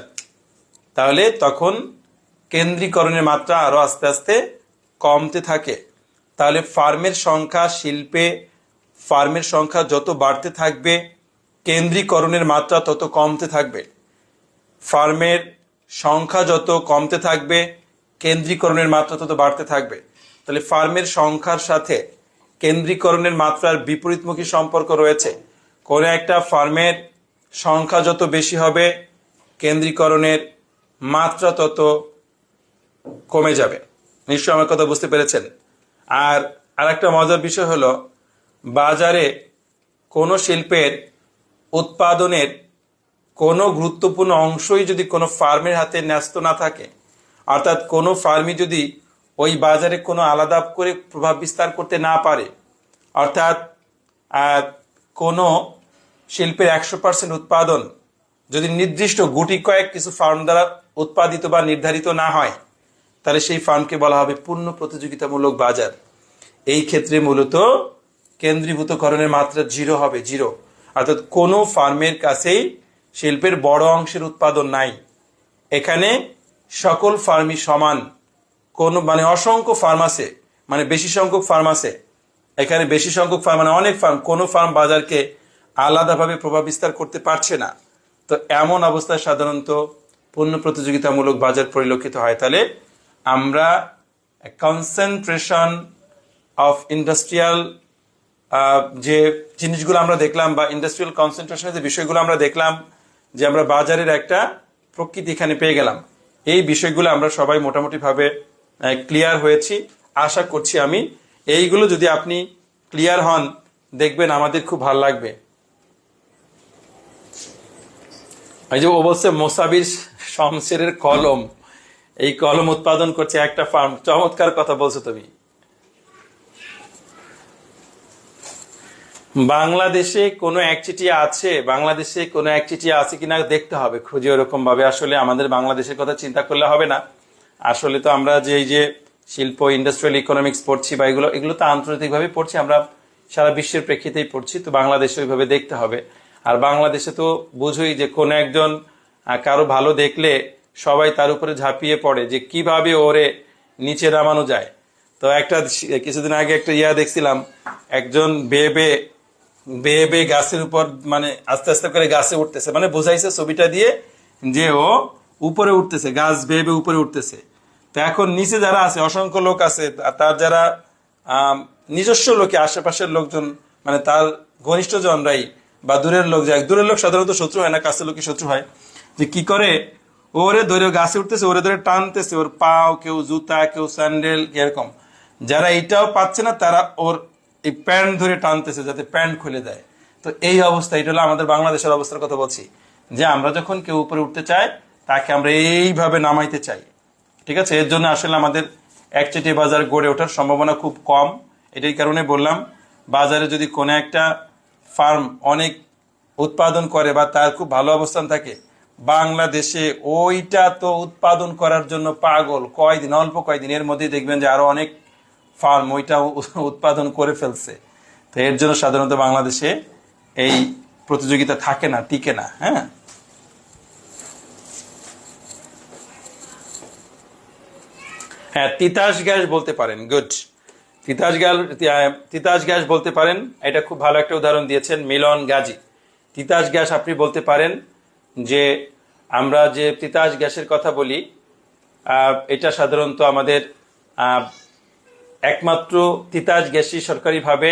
তাহলে তখন কেন্দ্রীকরণের মাত্রা আরো আস্তে আস্তে কমতে থাকে। তাহলে ফার্মের সংখ্যা, শিল্পে ফার্মের সংখ্যা যত বাড়তে থাকবে, কেন্দ্রীকরণের মাত্রা তত কমতে থাকবে। ফার্মের সংখ্যা যত কমতে থাকবে, কেন্দ্রীকরণের মাত্রা তত বাড়তে থাকবে। তাহলে ফার্মের সংখ্যার সাথে কেন্দ্রীকরণের মাত্রার বিপরীতমুখী সম্পর্ক রয়েছে। কোনো একটা ফার্মের সংখ্যা যত বেশি হবে, কেন্দ্রীকরণের মাত্রা তত কমে যাবে। নিশ্চয় আমার কথা বুঝতে পেরেছেন। আর আরেকটা মজার বিষয় হলো, বাজারে কোনো শিল্পের উৎপাদনের কোনো গুরুত্বপূর্ণ অংশই যদি কোনো ফার্মের হাতে ন্যস্ত না থাকে, অর্থাৎ কোনো ফার্মই যদি ওই বাজারে কোনো আলাদা করে প্রভাব বিস্তার করতে না পারে, অর্থাৎ কোনো শিল্পের 100% উৎপাদন যদি নির্দিষ্ট গুটি কয়েক কিছু ফার্ম দ্বারা উৎপাদিত বা নির্ধারিত না হয়, তাহলে সেই ফার্মকে বলা হবে পূর্ণ প্রতিযোগিতামূলক বাজার। এই ক্ষেত্রে মূলত কেন্দ্রীভূতকরণের মাত্রা 0 হবে, 0। অর্থাৎ কোনো ফার্মের কাছেই শিল্পের বড় অংশের উৎপাদন নাই। এখানে সকল ফার্মই সমান। কোন মানে অসংখ্য ফার্ম আছে, মানে বেশি সংখ্যক ফার্ম আছে, এখানে বেশি সংখ্যক ফার্ম মানে অনেক ফার্ম, কোনো ফার্ম বাজারকে আলাদাভাবে প্রভাব বিস্তার করতে পারছে না। তো এমন অবস্থায় সাধারণত পূর্ণ প্রতিযোগিতামূলক বাজার পরিলক্ষিত হয়। তাহলে আমরা কনসেন্ট্রেশন অফ ইন্ডাস্ট্রিয়াল যে জিনিসগুলো আমরা দেখলাম, বা ইন্ডাস্ট্রিয়াল কনসেন্ট্রেশনের যে বিষয়গুলো আমরা দেখলাম, যে আমরা বাজারের একটা প্রকৃতি এখানে পেয়ে গেলাম। এই বিষয়গুলো আমরা সবাই মোটামুটিভাবে ক্লিয়ার হয়েছি আশা করছি আমি। এইগুলো যদি আপনি ক্লিয়ার হন, দেখবেন আমাদের খুব ভালো লাগবে। এই যে ও বলছে মোসাবির শমশেরের কলম, এই কলম উৎপাদন করছে একটা ফার্ম। চমৎকার কথা বলছো তুমি। বাংলাদেশে কোনো একচিটিয়া আছে, বাংলাদেশে কোনো একচিটিয়া আছে কিনা দেখতে হবে, খুঁজে ওরকম ভাবে। আসলে আমাদের বাংলাদেশের কথা চিন্তা করলে হবে না। আসলে তো আমরা যে এই যে শিল্প, ইন্ডাস্ট্রিয়াল ইকোনমিক্স পড়ছি বা এগুলো তো আন্তর্জাতিকভাবে পড়ছি, আমরা সারা বিশ্বের প্রেক্ষিতেই পড়ছি। তো বাংলাদেশে ওইভাবে দেখতে হবে। আর বাংলাদেশে তো বুঝোই যে কোনো একজন কারো ভালো দেখলে সবাই তার উপরে ঝাঁপিয়ে পড়ে যে কিভাবে ওরে নিচে নামানো যায়। তো একটা কিছুদিন আগে একটা দেখছিলাম, একজন বেয়ে বেয়ে গাছের উপর মানে আস্তে আস্তে করে গাছে উঠতেছে, মানে বোঝাইছে ছবিটা দিয়ে যে ও উপরে উঠতেছে, গাছ বেয়ে বেয়ে উপরে উঠতেছে। তো এখন নিচে যারা আছে, অসংখ্য লোক আছে, তার যারা নিজস্ব লোকে, আশেপাশের লোকজন, মানে তার ঘনিষ্ঠ জনরাই বা দূরের লোক যায়, দূরের লোক সাধারণত শত্রু হয় না, কাছের লোকই শত্রু হয়। যে কি করে, ওরে ধরে গাছে উঠতেছে, ওরে ধরে টানতেছে, ওর পাও, কেউ জুতা, কেউ স্যান্ডেল, এরকম। যারা এইটাও পাচ্ছে না তারা ওর এই প্যান্ট ধরে টানতেছে যাতে প্যান্ট খুলে দেয়। তো এই অবস্থা, এটা হলো আমাদের বাংলাদেশের অবস্থার কথা বলছি, যে আমরা যখন কেউ উপরে উঠতে চাই তাকে আমরা এইভাবে নামাইতে চাই। ঠিক আছে, এর জন্য আসলে আমাদের একচেটিয়া বাজার গড়ে ওঠার সম্ভাবনা খুব কম। এটাই কারণে বললাম, বাজারে যদি কোনো একটা ফার্ম অনেক উৎপাদন করে বা তার খুব ভালো অবস্থান থাকে, বাংলাদেশে ওইটা তো উৎপাদন করার জন্য পাগল, কয়দিন, অল্প কয়দিন এর মধ্যেই দেখবেন যে আরো অনেক ফার্ম ওইটা উৎপাদন করে ফেলছে। তো এর জন্য সাধারণত বাংলাদেশে এই প্রতিযোগিতা থাকে না, টিকে না। হ্যাঁ, হ্যাঁ, তিতাস গ্যাস বলতে পারেন, good. Titas gas, Titas gas বলতে পারেন, এটা খুব ভালো একটা উদাহরণ দিয়েছেন মিলন গাজী। তিতাস গ্যাস আপনি বলতে পারেন যে আমরা যে তিতাস গ্যাসের কথা বলি, এটা সাধারণত আমাদের একমাত্র তিতাস গ্যাসই সরকারিভাবে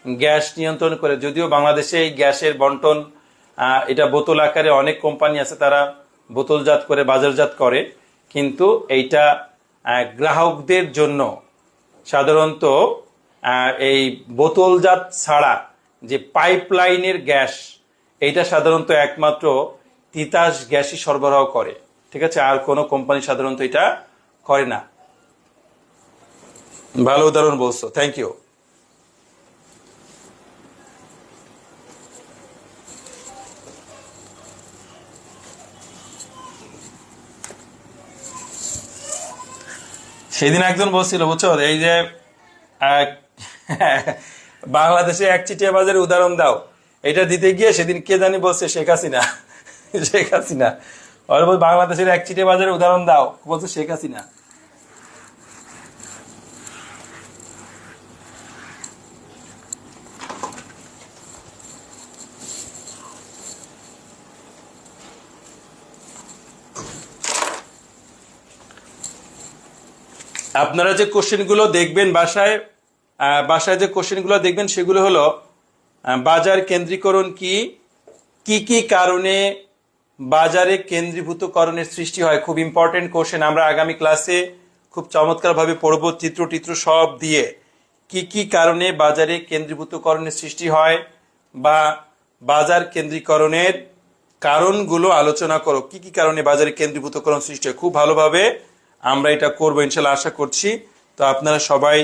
গ্যাস নিয়ন্ত্রণ করে। যদিও বাংলাদেশে এই গ্যাসের বন্টন, এটা বোতল আকারে অনেক কোম্পানি আছে তারা বোতলজাত করে বাজারজাত করে, কিন্তু এইটা গ্রাহকদের জন্য সাধারণত এই বোতলজাত ছাড়া যে পাইপলাইনের গ্যাস, এইটা সাধারণত একমাত্র তিতাস গ্যাসই সরবরাহ করে। ঠিক আছে, আর কোনো কোম্পানি সাধারণত এটা করে না। ভালো উদাহরণ বলছো, থ্যাংক ইউ। সেদিন একজন বলছিল, বুঝছো, এই যে আহ, বাংলাদেশে একচেটিয়া বাজারের উদাহরণ দাও, এটা দিতে গিয়ে সেদিন কে জানি বলছে, শেখ হাসিনা। শেখ হাসিনা ওরা বল বাংলাদেশের একচেটিয়া বাজারের উদাহরণ দাও, বলছে শেখ হাসিনা। আপনারা যে কোশ্চেনগুলো দেখবেন বাসায়, বাসায় যে কোশ্চেনগুলো দেখবেন সেগুলো হলো বাজার কেন্দ্রীকরণ কি, কি কি কারণে বাজারে কেন্দ্রীভূতকরণের সৃষ্টি হয়। খুব ইম্পর্টেন্ট কোশ্চেন, আমরা আগামী ক্লাসে খুব চমৎকারভাবে পড়ব, চিত্র সব দিয়ে, কি কি কারণে বাজারে কেন্দ্রীভূতকরণের সৃষ্টি হয়, বা বাজার কেন্দ্রীকরণের কারণগুলো আলোচনা করো, কি কি কারণে বাজারে কেন্দ্রীভূতকরণ সৃষ্টি হয়। খুব ভালোভাবে আমরা এটা করবো ইনশাল্লাহ, আশা করছি। তো আপনারা সবাই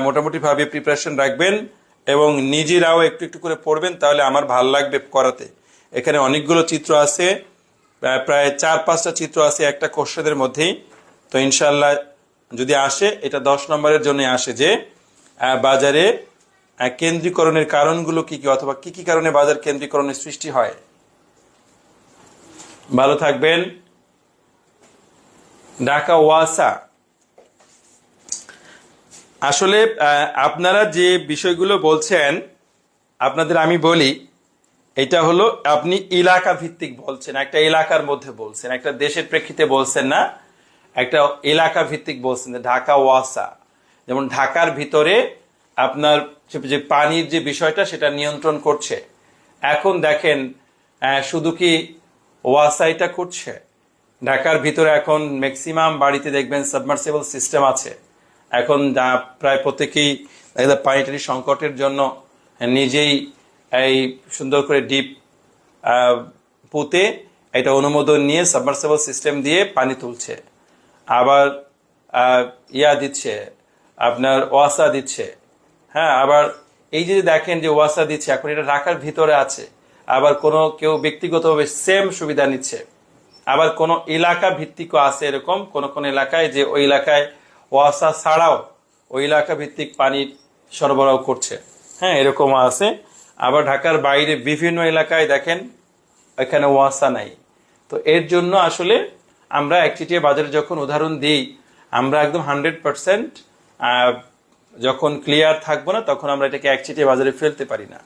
মোটামুটিভাবে প্রিপারেশন রাখবেন এবং নিজেরাও একটু একটু করে পড়বেন, তাহলে আমার ভালো লাগবে করাতে। এখানে অনেকগুলো চিত্র আছে, প্রায় 4-5টা চিত্র আছে একটা কোশ্চেনের মধ্যেই। তো ইনশাল্লাহ যদি আসে, এটা 10 নম্বরের জন্য আসে, যে বাজারে কেন্দ্রীকরণের কারণগুলো কি কি, অথবা কি কি কারণে বাজার কেন্দ্রীকরণের সৃষ্টি হয়। ভালো থাকবেন। ঢাকা ওয়াসা, আসলে আপনারা যে বিষয়গুলো বলছেন, আপনাদের আমি বলি, এটা হলো আপনি এলাকা ভিত্তিক বলছেন, একটা এলাকার মধ্যে বলছেন, একটা দেশের প্রেক্ষিতে বলছেন না, একটা এলাকা ভিত্তিক বলছেন। ঢাকা ওয়াসা, যেমন ঢাকার ভিতরে আপনার যে পানির যে বিষয়টা সেটা নিয়ন্ত্রণ করছে। এখন দেখেন, শুধু কি ওয়াসা এটা করছে? ঢাকার ভিতরে এখন ম্যাক্সিমাম বাড়িতে দেখবেন সাবমার্সিবল সিস্টেম আছে। এখন প্রায় প্রত্যেকেই পানিটারি সংকটের জন্য নিজেই এই সুন্দর করে ডিপ পুঁতে এটা অনুমোদন নিয়ে সাবমার্সিবল সিস্টেম দিয়ে পানি তুলছে, আবার দিচ্ছে, আপনার ওয়াসা দিচ্ছে। হ্যাঁ, আবার এই যে দেখেন যে ওয়াসা দিচ্ছে, এখন এটা ঢাকার ভিতরে আছে, আবার কোনো কেউ ব্যক্তিগতভাবে সেম সুবিধা নিচ্ছে, আবার কোনো এলাকা ভিত্তিকও আছে, এরকম কোন কোন এলাকায় যে ওই এলাকায় ওয়াসা ছাড়াও ওই এলাকা ভিত্তিক পানির সরবরাহ করছে। হ্যাঁ, এরকম আছে। আবার ঢাকার বাইরে বিভিন্ন এলাকায় দেখেন এখানে ওয়াসা নাই। তো এর জন্য আসলে আমরা একচেটিয়া বাজারে যখন উদাহরণ দিই, আমরা একদম 100% যখন ক্লিয়ার থাকবো না, তখন আমরা এটাকে একচেটিয়া বাজারে ফেলতে পারি না।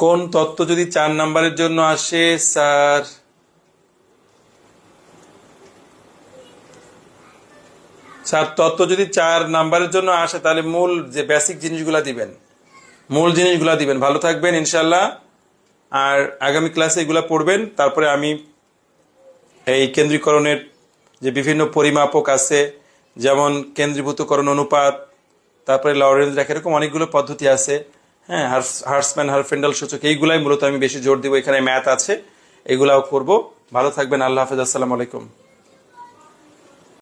কোন তত্ত্ব যদি 4 নাম্বারের জন্য আসে স্যার? স্যার, তত্ত্ব যদি 4 নাম্বারের জন্য আসে, তাহলে মূল যে বেসিক জিনিসগুলা দিবেন, মূল জিনিসগুলা দিবেন। ভালো থাকবেন ইনশাল্লাহ। আর আগামী ক্লাসে এগুলা পড়বেন। তারপরে আমি এই কেন্দ্রীকরণের যে বিভিন্ন পরিমাপক আছে, যেমন কেন্দ্রীভূতকরণ অনুপাত, তারপরে লরেন্জ রেখা, এরকম অনেকগুলো পদ্ধতি আছে। হ্যাঁ, হার্সম্যান হারফেন্ডাল সূচক, এইগুলাই মূলত আমি বেশি জোর দিব। এখানে ম্যাথ আছে, এগুলাও করব। ভালো থাকবেন, আল্লাহ হাফেজ, আসসালামু আলাইকুম।